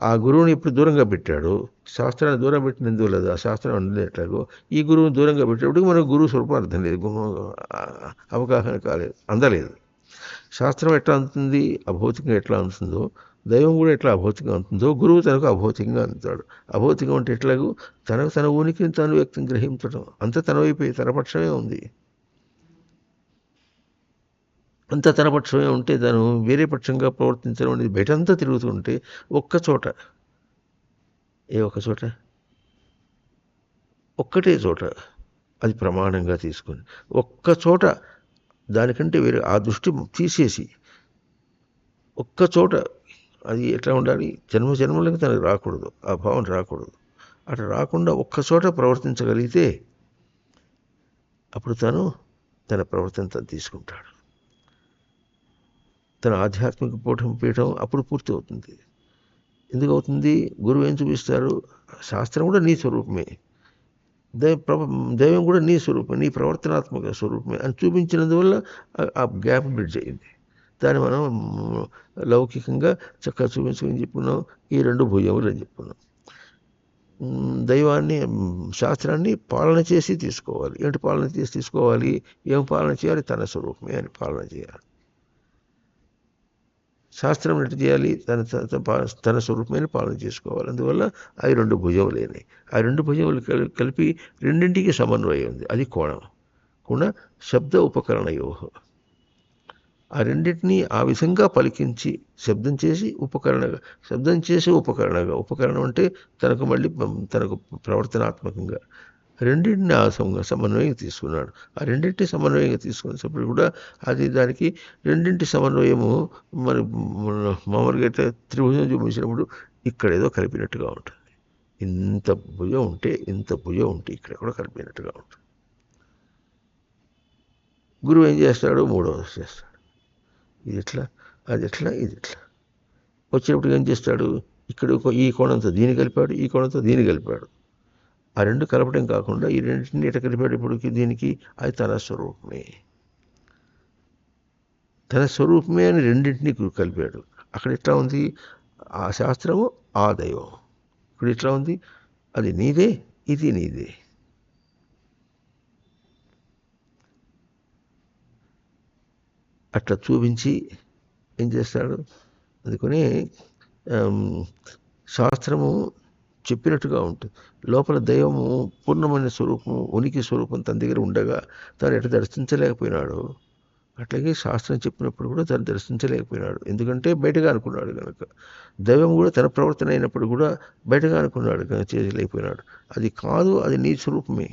ఆ గురువుని ఇప్పుడు దూరంగా పెట్టాడు, శాస్త్రాన్ని దూరం పెట్టినందుకు లేదు, ఆ శాస్త్రం అందలేట్లాగో ఈ గురువుని దూరంగా పెట్టేప్పుడు మనకు గురువు స్వరూపం అర్థం లేదు, అవగాహన కాలేదు, అందలేదు. శాస్త్రం ఎట్లా అందుతుంది? అభౌతికంగా ఎట్లా అందుతుందో దైవం కూడా ఎట్లా అభౌతికంగా అందుతుందో గురువు తనకు అభౌతికంగా అందుతాడు. అభౌతికం అంటే ఎట్లాగో తన ఉనికిని తాను వ్యక్తం గ్రహించడం అంతా తన వైపు తన పక్షమే ఉంది, అంతా తన పక్షమే ఉంటే తను వేరే పక్షంగా ప్రవర్తించడం అనేది బయటంతా తిరుగుతుంటే ఒక్కచోట ఒక్కటే చోట అది ప్రమాణంగా తీసుకొని ఒక్కచోట దానికంటే వేరే ఆ దృష్టి తీసేసి ఒక్కచోట అది ఎట్లా ఉండాలి? జన్మలకు తనకు రాకూడదు, ఆ భావన రాకూడదు. అట్లా రాకుండా ఒక్కచోట ప్రవర్తించగలిగితే అప్పుడు తను తన ప్రవర్తన తీసుకుంటాడు. తన ఆధ్యాత్మిక పీఠం అప్పుడు పూర్తి అవుతుంది. ఎందుకు అవుతుంది? గురువు ఏం చూపిస్తారు? శాస్త్రం కూడా నీ స్వరూపమే, దైవం కూడా నీ స్వరూపం, నీ ప్రవర్తనాత్మక స్వరూపమే అని చూపించినందువల్ల ఆ గ్యాప్ బ్రిడ్జ్ అయింది. దాన్ని మనం లౌకికంగా చక్కగా చూపించుకొని చెప్పుకున్నాం. ఈ రెండు భుజములు అని చెప్పుకున్నాం. దైవాన్ని శాస్త్రాన్ని పాలన చేసి తీసుకోవాలి. ఏంటి పాలన చేసి తీసుకోవాలి? ఏం పాలన చేయాలి? తన స్వరూపమే అని పాలన చేయాలి. శాస్త్రం ఎట్లా చేయాలి? తన స్వరూపమైన పాలన చేసుకోవాలి. అందువల్ల అవి రెండు భుజములేని, ఆ రెండు భుజములు కలిపి రెండింటికి సమన్వయం ఉంది. అది కోణ శబ్ద ఉపకరణయో. ఆ రెండింటినీ ఆ విధంగా పలికించి శబ్దం చేసి ఉపకరణం అంటే తనకు ప్రవర్తనాత్మకంగా రెండింటిని ఆ సమన్వయంగా తీసుకున్నాడు. ఆ రెండింటిని సమన్వయంగా తీసుకున్నప్పుడు కూడా అది దానికి రెండింటి సమన్వయము మరి మామూలుగా అయితే త్రిభుజం చూపించినప్పుడు ఇక్కడ ఏదో కలిపినట్టుగా ఉంటుంది. ఇంత భుజం ఉంటే ఇక్కడ కూడా కలిపినట్టుగా ఉంటుంది. గురువు ఏం చేస్తాడు? మూడవది చేస్తాడు. ఇది ఎట్లా, అది ఎట్లా, ఇది ఎట్లా వచ్చేటప్పుడు ఏం చేస్తాడు? ఇక్కడ ఈ కోణంతో దీన్ని కలిపాడు, ఈ కోణంతో దీన్ని కలిపాడు. ఆ రెండు కలపడం కాకుండా ఈ రెండింటిని ఎట్లా కలిపాడు? ఇప్పటికి దీనికి అది తన స్వరూపమే అని రెండింటినీ కలిపాడు. అక్కడ ఎట్లా ఉంది? ఆ శాస్త్రము, ఆ దైవం. ఇప్పుడు ఎట్లా ఉంది? అది నీదే, ఇది నీదే. అట్లా చూపించి ఏం చేస్తాడు? అందుకని శాస్త్రము చెప్పినట్టుగా ఉంటుంది. లోపల దైవము పూర్ణమైన స్వరూపము, ఉనికి స్వరూపం తన దగ్గర ఉండగా తాను ఎట్లా దర్శించలేకపోయినాడు, అట్లాగే శాస్త్రం చెప్పినప్పుడు కూడా తను దర్శించలేకపోయినాడు. ఎందుకంటే బయటగా అనుకున్నాడు కనుక. దైవం కూడా తన ప్రవర్తన అయినప్పుడు కూడా బయటగా అనుకున్నాడు కనుక చేయలేకపోయినాడు. అది కాదు, అది నీ స్వరూపమే.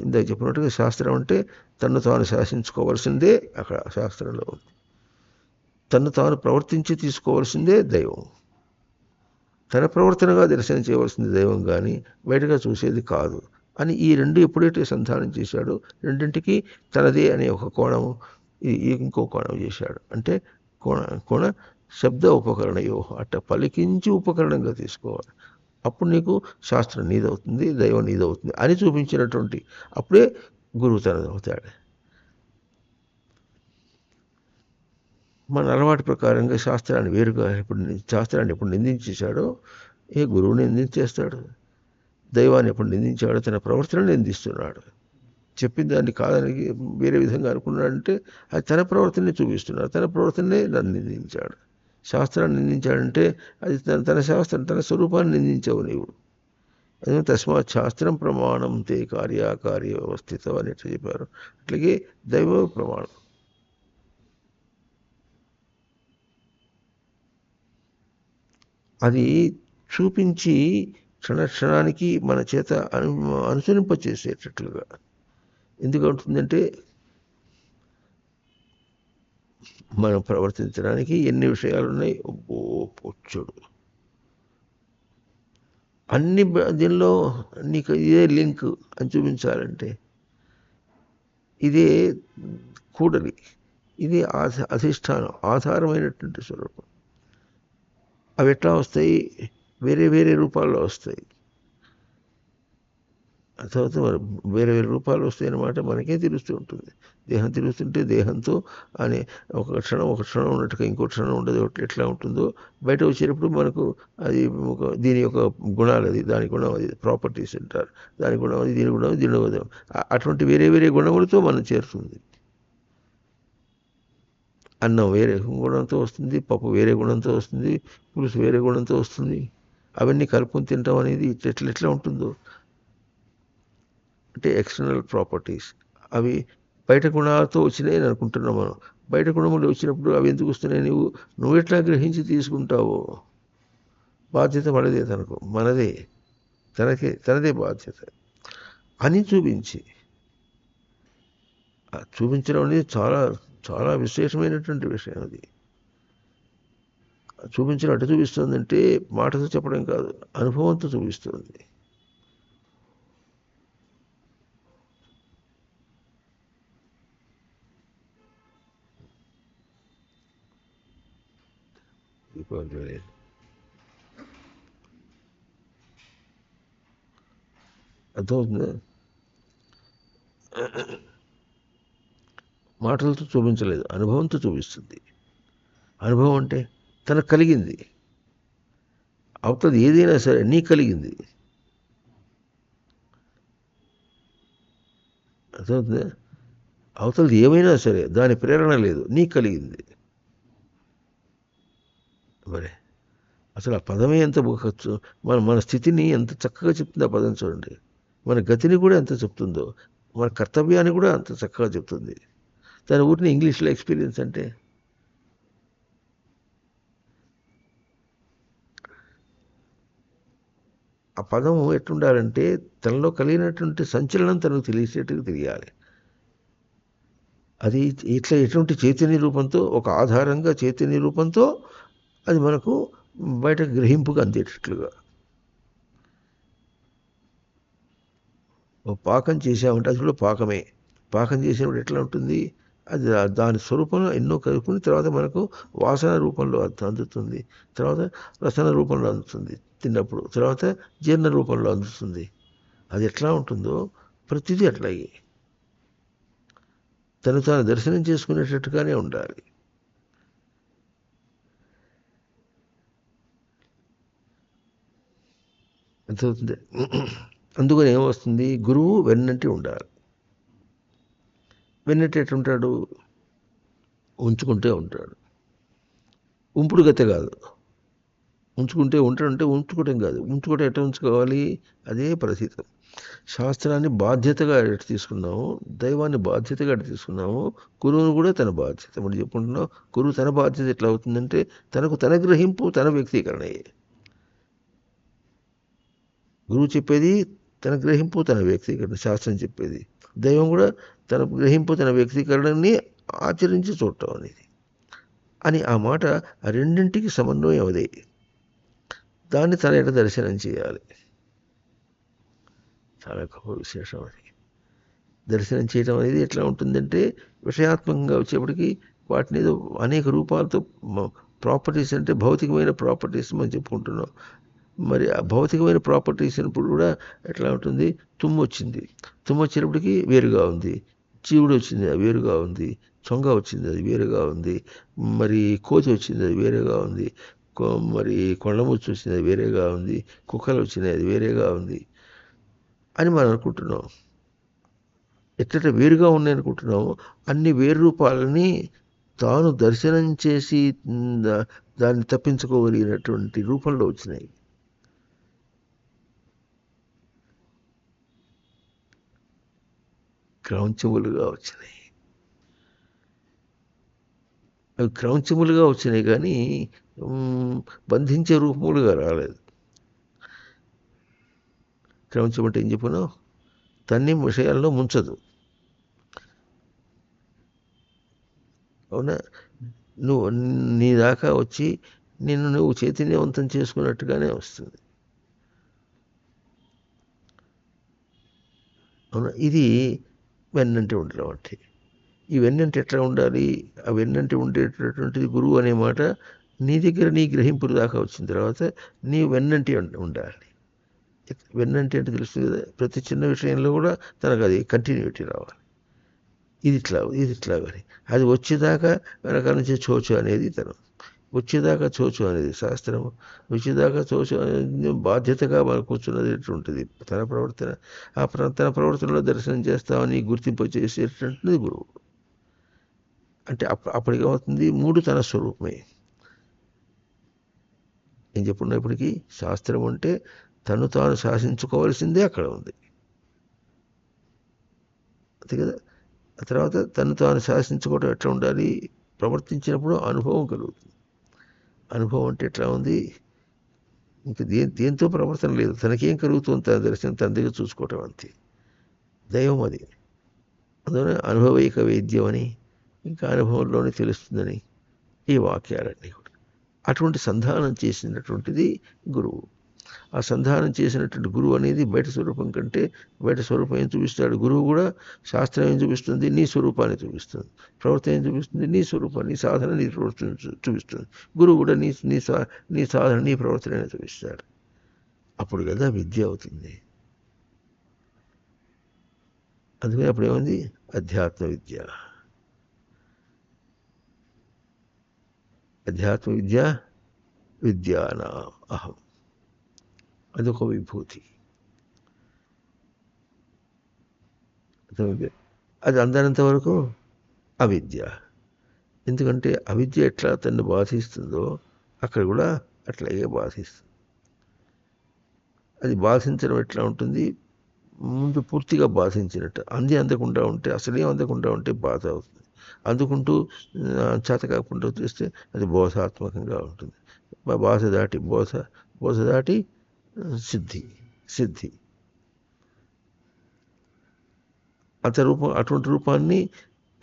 ఇందాక చెప్పినట్టుగా శాస్త్రం అంటే తను తాను శాసించుకోవాల్సిందే అక్కడ శాస్త్రంలో ఉంది. తను తాను ప్రవర్తించి తీసుకోవాల్సిందే దైవం. తన ప్రవర్తనగా దర్శనం చేయవలసింది దైవం కానీ బయటగా చూసేది కాదు అని ఈ రెండు ఎప్పుడైతే సంధానం చేశాడో రెండింటికి తనదే అనే ఒక కోణము, ఇంకో కోణం చేశాడు. అంటే కోణ శబ్ద ఉపకరణయో, అట్ట పలికించి ఉపకరణంగా తీసుకోవాలి. అప్పుడు నీకు శాస్త్రం నీదవుతుంది, దైవం నీదవుతుంది అని చూపించినటువంటి అప్పుడే గురువు తనదవుతాడు. మన అలవాటు ప్రకారంగా శాస్త్రాన్ని ఎప్పుడు నిందించేశాడో గురువుని నిందించేస్తాడు. దైవాన్ని ఎప్పుడు నిందించాడో తన ప్రవర్తనను నిందిస్తున్నాడు. చెప్పిన దాన్ని కాదని వేరే విధంగా అనుకున్నాడంటే అది తన ప్రవర్తనని చూపిస్తున్నాడు. తన ప్రవర్తననే నన్ను నిందించాడు. శాస్త్రాన్ని నిందించాడంటే అది తన శాస్త్రం, తన స్వరూపాన్ని నిందించావు నీవు. అదే తస్మాత్ శాస్త్రం ప్రమాణం తే కార్యాకార్య వ్యవస్థితం అని ఎట్లా చెప్పారు, అట్లాగే దైవ ప్రమాణం. అది చూపించి క్షణానికి మన చేత అనుసరింపచేసేటట్లుగా. ఎందుకంటుందంటే మనం ప్రవర్తించడానికి ఎన్ని విషయాలు ఉన్నాయి, పొచ్చుడు. అన్ని దీనిలో నీకు ఇదే లింక్ అని చూపించాలంటే ఇదే కూడలి, ఇది అధిష్టానం, ఆధారమైనటువంటి స్వరూపం. అవి ఎట్లా వస్తాయి, వేరే వేరే రూపాల్లో వస్తాయి. తర్వాత మరి వేరే వేరే రూపాలు వస్తాయి అన్నమాట మనకే తెలుస్తూ ఉంటుంది. దేహం తెలుస్తుంటే దేహంతో అనే ఒక క్షణం ఉన్నట్టుగా ఇంకో క్షణం ఉండదు, ఎట్లా ఉంటుందో బయట వచ్చేటప్పుడు మనకు అది దీని యొక్క గుణాలు, అది దాని గుణం, అది ప్రాపర్టీస్ అంటారు, దాని గుణం అది, దీని గుణం దీని గుణం, అటువంటి వేరే వేరే గుణములతో మనం చేరుతుంది. అన్నం వేరే గుణంతో వస్తుంది, పప్పు వేరే గుణంతో వస్తుంది, పులుసు వేరే గుణంతో వస్తుంది. అవన్నీ కలుపుకొని తింటాం అనేది ఎట్లా ఉంటుందో అంటే ఎక్స్టర్నల్ ప్రాపర్టీస్. అవి బయట గుణాలతో వచ్చినాయి అని అనుకుంటున్నాం మనం. బయట గుణములు వచ్చినప్పుడు అవి ఎందుకు వస్తున్నాయి, నువ్వు ఎట్లా గ్రహించి తీసుకుంటావో బాధ్యత మనదే, మనదే, తనదే బాధ్యత అని చూపించడం అనేది చాలా చాలా విశేషమైనటువంటి విషయం. అది చూపించడం అటు చూపిస్తుందంటే మాటతో చెప్పడం కాదు, అనుభవంతో చూపిస్తుంది. అర్థమవుతుందా? మాటలతో చూపించలేదు, అనుభవంతో చూపిస్తుంది. అనుభవం అంటే తనకు కలిగింది, అవుతుంది ఏదైనా సరే నీకు కలిగింది. అర్థమవుతుందా? అవతలది ఏమైనా సరే దాని ప్రేరణ లేదు, నీకు కలిగింది. మరి అసలు ఆ పదమే ఎంత మన స్థితిని ఎంత చక్కగా చెప్తుంది ఆ పదం. చూడండి, మన గతిని కూడా ఎంత చెప్తుందో, మన కర్తవ్యాన్ని కూడా అంత చక్కగా చెప్తుంది. దాని ఊరిని ఇంగ్లీష్లో ఎక్స్పీరియన్స్ అంటే ఆ పదము ఎట్లుండాలంటే తనలో కలిగినటువంటి సంచలనం తనకు తెలిసేట్టుగా తెలియాలి. అది ఇట్లా ఎటువంటి చైతన్య రూపంతో, ఒక ఆధారంగా చైతన్య రూపంతో అది మనకు బయట గ్రహింపుగా అందేటట్లుగా. పాకం చేసామంటే అది కూడా పాకమే. పాకం చేసినప్పుడు ఎట్లా ఉంటుంది, అది దాని స్వరూపంలో ఎన్నో కలుపుకుని తర్వాత మనకు వాసన రూపంలో అందుతుంది, తర్వాత రసన రూపంలో అందుతుంది తిన్నప్పుడు, తర్వాత జీర్ణ రూపంలో అందుతుంది. అది ఎట్లా ఉంటుందో ప్రతిదీ అట్లాగే తాను దర్శనం చేసుకునేటట్టుగానే ఉండాలి. ఎంతవుతుంది? అందుకని ఏమొస్తుంది, గురువు వెన్నంటి ఉండాలి. వెన్నట్టు ఎట్టుంటాడు, ఉంచుకుంటే ఉంటాడు. ఉంపుడు గతే కాదు, ఉంచుకుంటే ఉంటాడంటే ఉంచుకోవడం కాదు. ఉంచుకోవడం ఎట్లా ఉంచుకోవాలి, అదే ప్రసిద్ధం. శాస్త్రాన్ని బాధ్యతగా ఎటు తీసుకున్నాము, దైవాన్ని బాధ్యతగా ఎటు తీసుకున్నాము, గురువును కూడా తన బాధ్యత. మనం చెప్పుకుంటున్నాం, గురువు తన బాధ్యత ఎట్లా అవుతుందంటే తన గ్రహింపు, తన వ్యక్తీకరణయే. గురువు చెప్పేది తన గ్రహింపు, తన వ్యక్తీకరణ. శాస్త్రం చెప్పేది, దైవం కూడా తన గ్రహింపు, తన వ్యక్తీకరణని ఆచరించి చూడటం అనేది అని. ఆ మాట ఆ రెండింటికి సమన్వయం అదే. దాన్ని తన ఎట దర్శనం చేయాలి. చాలా గొప్ప విశేషం అది. దర్శనం చేయడం అనేది ఎట్లా ఉంటుందంటే విషయాత్మకంగా వచ్చేప్పటికీ వాటిని ఏదో అనేక రూపాలతో, ప్రాపర్టీస్ అంటే భౌతికమైన ప్రాపర్టీస్ మనం చెప్పుకుంటున్నాం. మరి ఆ భౌతికమైన ప్రాపర్టీస్ అన్నప్పుడు కూడా ఎట్లా ఉంటుంది, తుమ్ము వచ్చినప్పటికీ వేరుగా ఉంది, చీవుడు వచ్చింది అది వేరుగా ఉంది, చొంగ వచ్చింది అది వేరుగా ఉంది, మరి కోతి వచ్చింది అది వేరేగా ఉంది, మరి కొండముచ్చు వచ్చింది అది వేరేగా ఉంది, కుక్కలు వచ్చినాయి అది వేరేగా ఉంది అని మనం అనుకుంటున్నాం. ఎట్లా వేరుగా ఉన్నాయి అనుకుంటున్నాము, అన్ని వేరు రూపాలని తాను దర్శనం చేసి దాన్ని తప్పించుకోగలిగినటువంటి రూపంలో వచ్చినాయి. క్రౌంచములుగా వచ్చినాయి. అవి క్రౌంచములుగా వచ్చినాయి కానీ బంధించే రూపములుగా రాలేదు. క్రౌంచం అంటే ఏం చెప్పను, తన్ని విషయాల్లో ముంచదు. అవునా? నువ్వు నీ దాకా వచ్చి నిన్ను నువ్వు చైతన్యవంతం చేసుకున్నట్టుగానే వస్తుంది. అవునా? ఇది వెన్నంటి ఉండడం అంటే. ఈ వెన్నంటి ఎట్లా ఉండాలి? ఆ వెన్నంటి ఉండేటటువంటిది గురువు అనే మాట నీ దగ్గర నీ గ్రహింపుల దాకా వచ్చిన తర్వాత నీ వెన్నంటి ఉండాలి. వెన్నంటి అంటే తెలుస్తుంది కదా, ప్రతి చిన్న విషయంలో కూడా తనకు అది కంటిన్యూటీ రావాలి. ఇది ఇట్లా అని అది వచ్చేదాకా వెనకాల నుంచి చోచు అనేది తను వచ్చేదాకా చోచు అనేది శాస్త్రము. వచ్చేదాకా చోచు అనేది బాధ్యతగా మనం కూర్చున్నది ఉంటుంది. తన ప్రవర్తన తన ప్రవర్తనలో దర్శనం చేస్తామని గుర్తింపు చేసేటటువంటిది గురువు. అంటే అప్పటికేమవుతుంది, మూడు తన స్వరూపమే. ఏం చెప్పుకున్నప్పటికీ శాస్త్రం అంటే తను తాను శాసించుకోవాల్సిందే అక్కడ ఉంది, అంతే కదా. ఆ తర్వాత తను తాను శాసించుకోవడం ఎట్లా ఉండాలి? ప్రవర్తించినప్పుడు అనుభవం కలుగుతుంది. అనుభవం అంటే ఎట్లా ఉంది? ఇంకా దేంతో ప్రవర్తన లేదు, తనకేం కలుగుతుంది తన దర్శనం తన దగ్గర చూసుకోవటం, అంతే. దైవం అది. అందువల్ల అనుభవైక వేద్యం అని, ఇంకా అనుభవంలోనే తెలుస్తుందని ఈ వాక్యాలన్నీ కూడా. అటువంటి సంధానం చేసినటువంటిది గురువు. ఆ సంధానం చేసినటువంటి గురువు అనేది బయట స్వరూపం కంటే బయట స్వరూపం ఏం చూపిస్తాడు? గురువు కూడా శాస్త్రం ఏం చూపిస్తుంది? నీ స్వరూపాన్ని చూపిస్తుంది. ప్రవర్తన ఏం చూపిస్తుంది? నీ స్వరూపాన్ని, నీ సాధన, నీ ప్రవర్తన చూపిస్తుంది. గురువు కూడా నీ సాధన, నీ ప్రవర్తన చూపిస్తాడు. అప్పుడు కదా విద్య అవుతుంది. అందుకని అప్పుడు ఏముంది? అధ్యాత్మ విద్య. అధ్యాత్మ విద్య విద్యానా అహం, అదొక విభూతి. అది అందనంత వరకు అవిద్య. ఎందుకంటే అవిద్య ఎట్లా తను బాధిస్తుందో అక్కడ కూడా అట్లాగే బాధిస్తుంది. అది బాధించడం ఎట్లా ఉంటుంది? ముందు పూర్తిగా బాధించినట్టు, అందకుండా ఉంటే, అసలేం అందకుండా ఉంటే బాధ అవుతుంది. అందుకుంటూ చేత కాకుండా చేస్తే అది బోధాత్మకంగా ఉంటుంది. బోధ దాటి సిద్ధి అటువంటి రూపాన్ని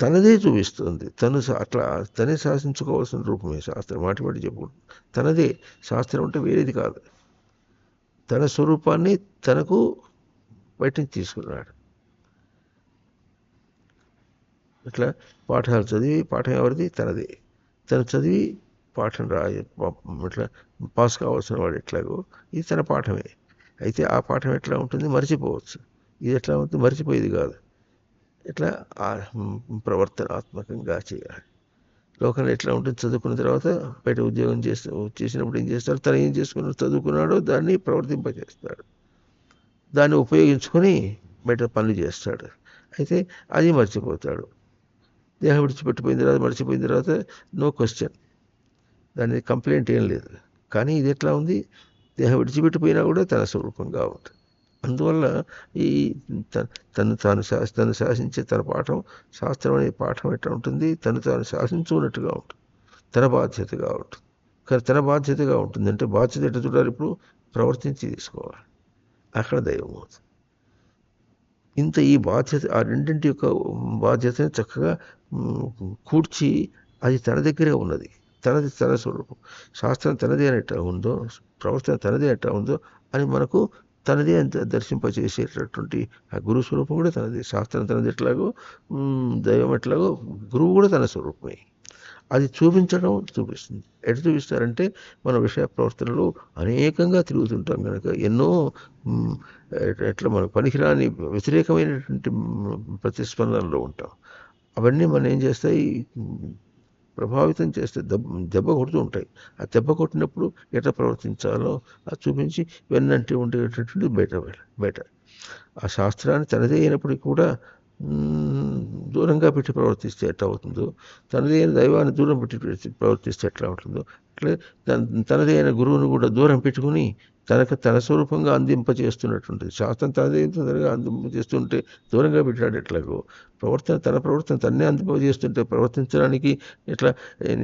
తనదే చూపిస్తుంది. తనే శాసించుకోవాల్సిన రూపమే శాస్త్రం. మాటి చెప్పుకుంటుంది తనదే. శాస్త్రం అంటే వేరేది కాదు. తన స్వరూపాన్ని తనకు బయట నుంచి తీసుకున్నాడు. ఇట్లా పాఠాలు చదివి, పాఠం ఎవరిది? తనదే. తను చదివి పాఠం ఇట్లా పాస్ కావాల్సిన వాడు ఎట్లాగో ఇది తన పాఠమే. అయితే ఆ పాఠం ఎట్లా ఉంటుంది? మర్చిపోవచ్చు. ఇది ఎట్లా ఉంటుంది? మర్చిపోయేది కాదు. ఇట్లా ప్రవర్తనాత్మకంగా చేయాలి. లోకంలో ఎట్లా ఉంటుంది? చదువుకున్న తర్వాత బయట ఉద్యోగం చేసినప్పుడు ఏం చేస్తాడు? తను ఏం చదువుకున్నాడో దాన్ని ప్రవర్తింపజేస్తాడు. దాన్ని ఉపయోగించుకొని బయట పనులు చేస్తాడు. అయితే అది మర్చిపోతాడు. దేహం మర్చిపోయిన తర్వాత నో క్వశ్చన్, దాని కంప్లైంట్ ఏం లేదు. కానీ ఇది ఎట్లా ఉంది? దేహం విడిచిపెట్టిపోయినా కూడా తన స్వరూపంగా ఉంటుంది. అందువల్ల ఈ తను శాసించే తన పాఠం, శాస్త్రం అనే పాఠం ఎట్లా ఉంటుంది? తాను శాసించుకున్నట్టుగా ఉంటుంది. తన బాధ్యతగా ఉంటుంది. కానీ తన బాధ్యతగా ఉంటుంది అంటే బాధ్యత ఎట్లా చూడాలి? ఇప్పుడు ప్రవర్తించి తీసుకోవాలి. అక్కడ దైవం అవుతుంది. ఈ బాధ్యత, ఆ రెండింటి యొక్క బాధ్యతని చక్కగా కూర్చి అది తన దగ్గరే ఉన్నది. తన స్వరూపం. శాస్త్రం తనదే అని ఎట్లా ఉందో, ప్రవర్తన తనదే ఎట్లా ఉందో అని మనకు తనదే అని దర్శింపచేసేటటువంటి ఆ గురు స్వరూపం కూడా తనదే. శాస్త్రం తనది ఎట్లాగో, దైవం ఎట్లాగో, గురువు కూడా తన స్వరూపమే. అది చూపిస్తుంది. ఎటు చూపిస్తారంటే మన విషయ ప్రవర్తనలో అనేకంగా తిరుగుతుంటాం కనుక ఎన్నో ఎట్లా మన పనికిరాని వ్యతిరేకమైనటువంటి ప్రతిస్పందనలో ఉంటాం. అవన్నీ మనం ఏం చేస్తాయి? ప్రభావితం చేస్తే దెబ్బ కొడుతూ ఉంటాయి. ఆ దెబ్బ కొట్టినప్పుడు ఎట్లా ప్రవర్తించాలో అది చూపించి వెన్నంటి ఉండేటటువంటి బయట ఆ శాస్త్రాన్ని తనదే అయినప్పటికీ కూడా దూరంగా పెట్టి ప్రవర్తిస్తే ఎట్లా అవుతుందో, తనదే అయిన దైవాన్ని దూరం పెట్టి ప్రవర్తిస్తే ఎట్లా ఉంటుందో, అట్లే తనదే అయిన గురువును కూడా దూరం పెట్టుకుని తన స్వరూపంగా అందింపచేస్తున్నటువంటిది. శాస్త్రం తనదే తొందరగా అందింపజేస్తుంటే దూరంగా పెట్టాడు. ఎట్లాగో తన ప్రవర్తన తన్నే అందింపజేస్తుంటే ప్రవర్తించడానికి ఎట్లా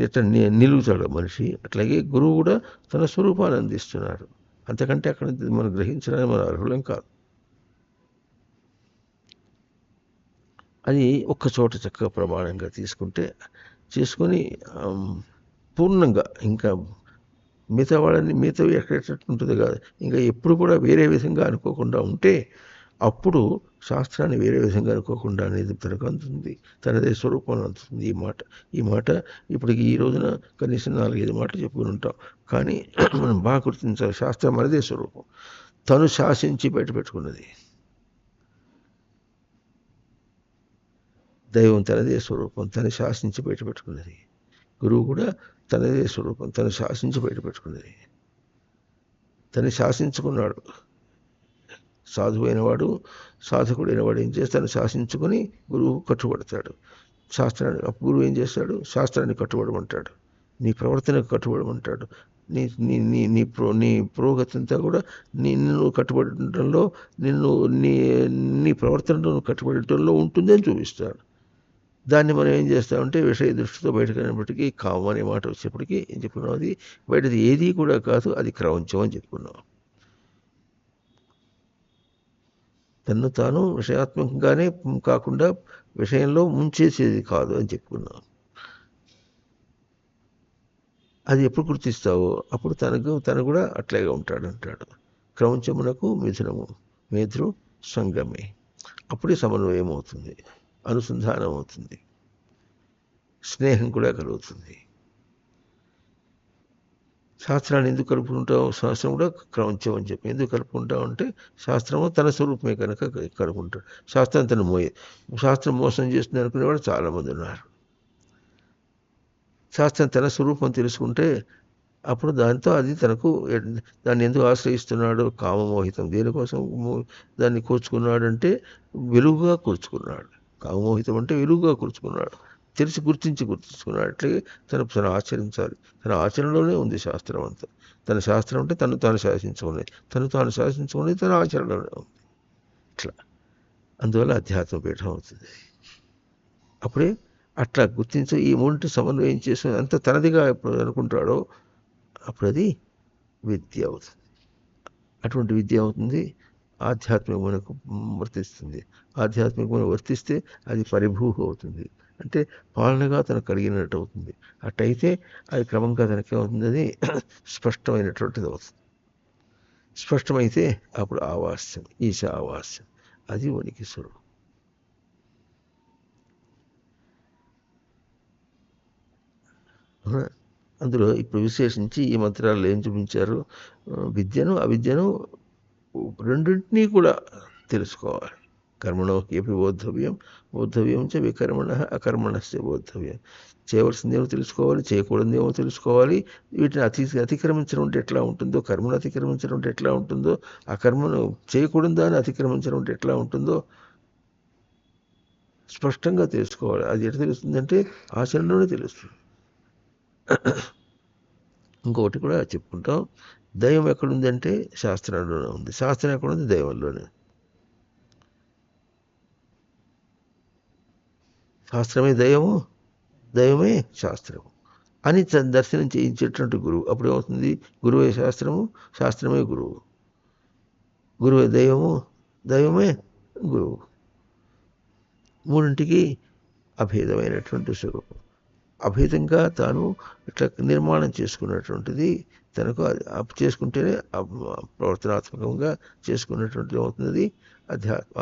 ఎట్లా నిలుగుతాడు మనిషి. అట్లాగే గురువు కూడా తన స్వరూపాన్ని అందిస్తున్నాడు. అంతకంటే అక్కడ మనం గ్రహించడానికి మన అర్హులం కాదు. అది ఒక్క చోట చక్కగా ప్రమాణంగా చేసుకొని పూర్ణంగా ఇంకా మిగతావి ఎక్కడెట్టు ఉంటుంది కాదు. ఇంకా ఎప్పుడు కూడా వేరే విధంగా అనుకోకుండా ఉంటే అప్పుడు శాస్త్రాన్ని వేరే విధంగా అనుకోకుండా అనేది తనకు అందుతుంది, తనదే స్వరూపం అందుతుంది. ఈ మాట ఇప్పటికి ఈ రోజున కనీసం 4-5 మాటలు చెప్పుకుని ఉంటాం. కానీ మనం బాగా గుర్తించాలి, శాస్త్రం మనదే స్వరూపం, తను శాసించి బయటపెట్టుకున్నది. దైవం తనదే స్వరూపం, తను శాసించి బయటపెట్టుకున్నది. గురువు కూడా తనదే స్వరూపం, తను శాసించి బయటపెట్టుకున్నది. తను శాసించుకున్నాడు. సాధువైన వాడు, సాధకుడైన వాడు ఏం చేస్తాడు? శాసించుకొని గురువు కట్టుబడతాడు. గురువు ఏం చేస్తాడు? శాస్త్రాన్ని కట్టుబడమంటాడు, నీ ప్రవర్తనకు కట్టుబడమంటాడు. నీ నీ నీ నీ ప్రో నీ పురోగతి అంతా కూడా నిన్ను కట్టుబడటంలో, నీ ప్రవర్తనలో కట్టుబడటంలో ఉంటుంది అని చూపిస్తాడు. దాన్ని మనం ఏం చేస్తామంటే విషయ దృష్టితో బయటకు కామం అనే మాట వచ్చేప్పటికీ ఏం చెప్పుకున్నాం? అది బయటది ఏది కూడా కాదు, అది క్రౌంచం అని చెప్పుకున్నాం. తన్ను తాను విషయాత్మకంగానే కాకుండా విషయంలో ముంచేసేది కాదు అని చెప్పుకున్నాం. అది ఎప్పుడు గుర్తిస్తావో అప్పుడు తను కూడా అట్లాగే అంటాడు. క్రౌంచమునకు మిథునము, మేధృ సంగమే. అప్పుడే సమన్వయం అవుతుంది, అనుసంధానం అవుతుంది, స్నేహం కూడా కలుగుతుంది. శాస్త్రాన్ని ఎందుకు కలుపుకుంటాం? శాస్త్రం కూడా క్రౌంచం అని చెప్పి ఎందుకు కలుపుకుంటాం అంటే శాస్త్రము తన స్వరూపమే కనుక కలుపుకుంటాడు. శాస్త్రం మోసం చేస్తుంది అనుకునేవాడు చాలామంది ఉన్నారు. శాస్త్రం తన స్వరూపం తెలుసుకుంటే అప్పుడు దాంతో అది దాన్ని ఎందుకు ఆశ్రయిస్తున్నాడు? కామమోహితం. దేనికోసం దాన్ని కూర్చుకున్నాడంటే వెలుగుగా కూర్చుకున్నాడు. కామమోహితం అంటే వెలుగుగా కూర్చుకున్నాడు, గుర్తించుకున్నాడు. అట్లాగే తను ఆచరించాలి. తన ఆచరణలోనే ఉంది శాస్త్రం అంతా. తన శాస్త్రం అంటే తాను శాసించుకునేది, తాను శాసించుకునేది తన ఆచరణలోనే ఉంది. ఇట్లా అందువల్ల అధ్యాత్మ పీఠం అవుతుంది. అప్పుడే అట్లా గుర్తించి ఈ మూడింటి సమన్వయం చేసి అంత తనదిగా ఎప్పుడు అనుకుంటాడో అప్పుడు అది విద్య అవుతుంది. అటువంటి విద్య అవుతుంది, ఆధ్యాత్మికమునకు వర్తిస్తుంది. ఆధ్యాత్మికమును వర్తిస్తే అది పరిభూహ అవుతుంది, అంటే పాలనగా తనకు కలిగినట్టు అవుతుంది. అట్టయితే అది క్రమంగా తనకి అవుతుంది, అది స్పష్టమైనటువంటిది అవుతుంది. స్పష్టమైతే అప్పుడు ఆవాస్యం, ఈశా ఆవాస్యం, అది ఉనికి స్వరూపం. అందులో ఇప్పుడు విశేషించి ఈ మంత్రాల్లో ఏం చూపించారు? విద్యను అవిద్యను రెండింటినీ కూడా తెలుసుకోవాలి. కర్మణో హ్యపి బోద్ధవ్యం చ వికర్మణ అకర్మణస్య బోద్ధవ్యం. చేయవలసిందేమో తెలుసుకోవాలి, చేయకూడదేమో తెలుసుకోవాలి. వీటిని అతిక్రమించడం అంటే ఎట్లా ఉంటుందో, కర్మను అతిక్రమించడం అంటే ఎట్లా ఉంటుందో, ఆ కర్మను చేయకూడని దాన్ని అతిక్రమించడం అంటే ఎట్లా ఉంటుందో స్పష్టంగా తెలుసుకోవాలి. అది ఎట్లా తెలుస్తుందంటే ఆచరణలోనే తెలుస్తుంది. ఇంకొకటి కూడా చెప్పుకుంటాం, దైవం ఎక్కడుందంటే శాస్త్రంలోనే ఉంది, శాస్త్రం ఎక్కడుంది? దైవంలోనే. శాస్త్రమే దైవము, దైవమే శాస్త్రము అని దర్శనం చేయించేటువంటి గురువు. అప్పుడు ఏమవుతుంది? గురువే శాస్త్రము, శాస్త్రమే గురువు, గురువే దైవము, దైవమే గురువు. మూడింటికి అభేదమైనటువంటి స్వరూపం. అభేదంగా తాను ఇట్లా నిర్మాణం చేసుకున్నటువంటిది తనకు చేసుకుంటేనే ప్రవర్తనాత్మకంగా చేసుకున్నటువంటిది అవుతుంది,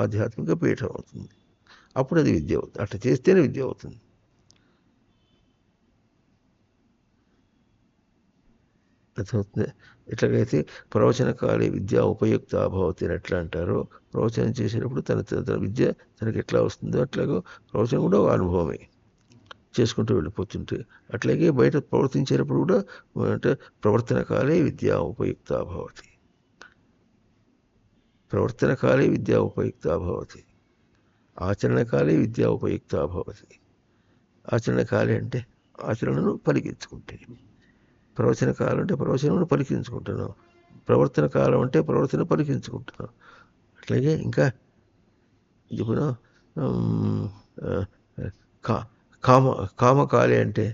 ఆధ్యాత్మిక పీఠం అవుతుంది. అప్పుడు అది విద్య అవుతుంది. అట్లా చేస్తేనే విద్య అవుతుంది. అర్థమవుతుంది. ఎట్లాగైతే ప్రవచనకాలే విద్య ఉపయుక్త భవతి అని ఎట్లా అంటారో, ప్రవచనం చేసేటప్పుడు తన విద్య తనకి ఎట్లా వస్తుందో అట్లాగో ప్రవచనం కూడా అనుభవమే చేసుకుంటూ వెళ్ళిపోతుంటే, అట్లాగే బయట ప్రవర్తించేటప్పుడు కూడా అంటే ప్రవర్తనకాలే విద్య ఉపయుక్త భవతి, ప్రవర్తనకాలే విద్య ఉపయుక్త భవతి, ఆచరణకాలే విద్య ఉపయుక్త భవతి. ఆచరణకాలే అంటే ఆచరణను పలికించుకుంటే, ప్రవచన కాలం అంటే ప్రవచనమును పలికించుకుంటున్నాం. ప్రవర్తన కాలం అంటే ప్రవర్తన పలికించుకుంటున్నాం. అట్లాగే ఇంకా ఇప్పుడు కా కామ కామకాలి అంటే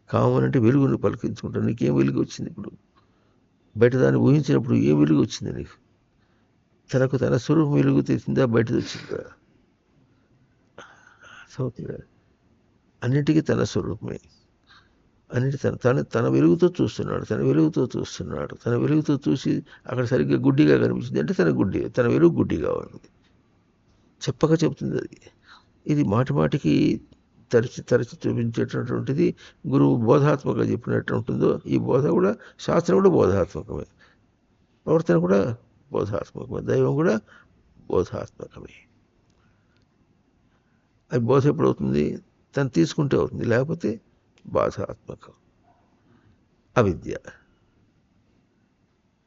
కామం అంటే వెలుగును పలికించుకుంటాం. నీకేం వెలుగు వచ్చింది ఇప్పుడు? బయట దాన్ని ఊహించినప్పుడు ఏం వెలుగు వచ్చింది నీకు? తనకు తన స్వరూపం వెలుగు తెచ్చిందా, బయటది వచ్చిందా? అవుతుంది. అన్నిటికీ తన స్వరూపమే. అన్నిటి తన వెలుగుతో చూస్తున్నాడు. తన వెలుగుతో చూసి అక్కడ సరిగ్గా గుడ్డిగా కనిపించింది అంటే తన వెలుగు గుడ్డిగా ఉంది. చెప్పక చెప్తుంది అది. ఇది మాటిమాటికి తరచి చూపించేటటువంటిది గురువు బోధాత్మకంగా చెప్పినట్టు ఉంటుందో, ఈ బోధ కూడా శాస్త్రం కూడా బోధాత్మకమే, ప్రవర్తన కూడా బోధాత్మకమే, దైవం కూడా బోధాత్మకమే. అది బోధ ఎప్పుడు అవుతుంది? తను తీసుకుంటే అవుతుంది, లేకపోతే బాధాత్మకం, అవిద్య.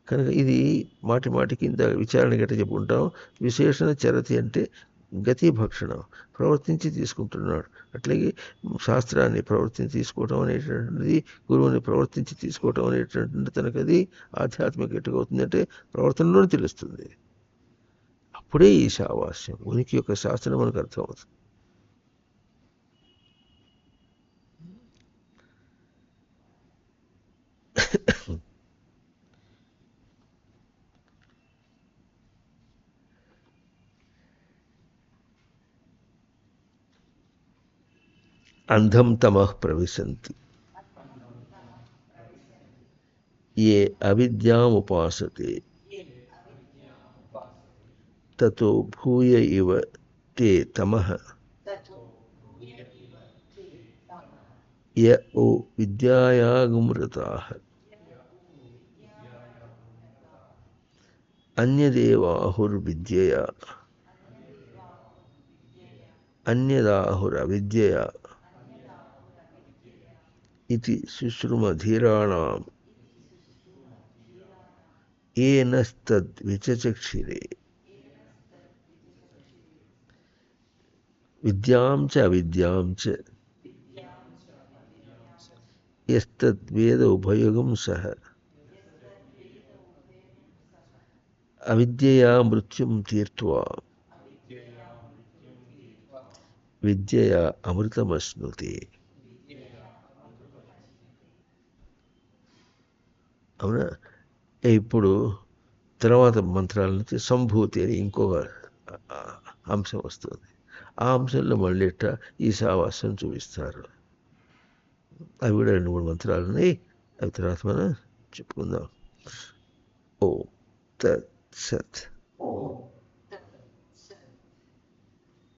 కనుక ఇది మాటిమాటికి ఇంత విచారణ గట్ట చెప్పుకుంటాం. విశేషణ చరతి అంటే గతి భక్షణం, ప్రవర్తించి తీసుకుంటున్నాడు. అట్లాగే శాస్త్రాన్ని ప్రవర్తించి తీసుకోవటం అనేటువంటిది, గురువుని ప్రవర్తించి తీసుకోవటం అనేటువంటిది తనకు అది ఆధ్యాత్మిక ఎట్టుగా అవుతుందంటే ప్రవర్తనలోనే తెలుస్తుంది. అప్పుడే ఈ శావాస్యం, ఉనికి యొక్క శాస్త్రం మనకు అర్థమవుతుంది. అంధం తమః ప్రవిశంతి ఏ అవిద్యాముపాసతే తతో భూయ ఇవ తే తమః య ఓ విద్యాయాగుమృతాః అన్యదేవాహుర్విద్యయా అన్యదాహురవిద్యయా ఇతి శుశ్రుమధీరాణాం ఏనస్తద్విచచక్షిరే విద్యాం చ అవిద్యాం చ యస్తద్వేద ఉభయగం సహ అవిద్యయా మృత్యుం తీర్త్వా విద్యయా అమృతమశ్నుతే. అవునా? ఇప్పుడు తర్వాత మంత్రాల నుంచి సంభూతి అని ఇంకొక అంశం వస్తుంది. ఆ అంశంలో మళ్ళీ ఈ సావాస్యం చూపిస్తారు. అవి కూడా 2-3 మంత్రాలు ఉన్నాయి. అవి తర్వాత మనం చెప్పుకుందాం. ఓం తత్ సత్.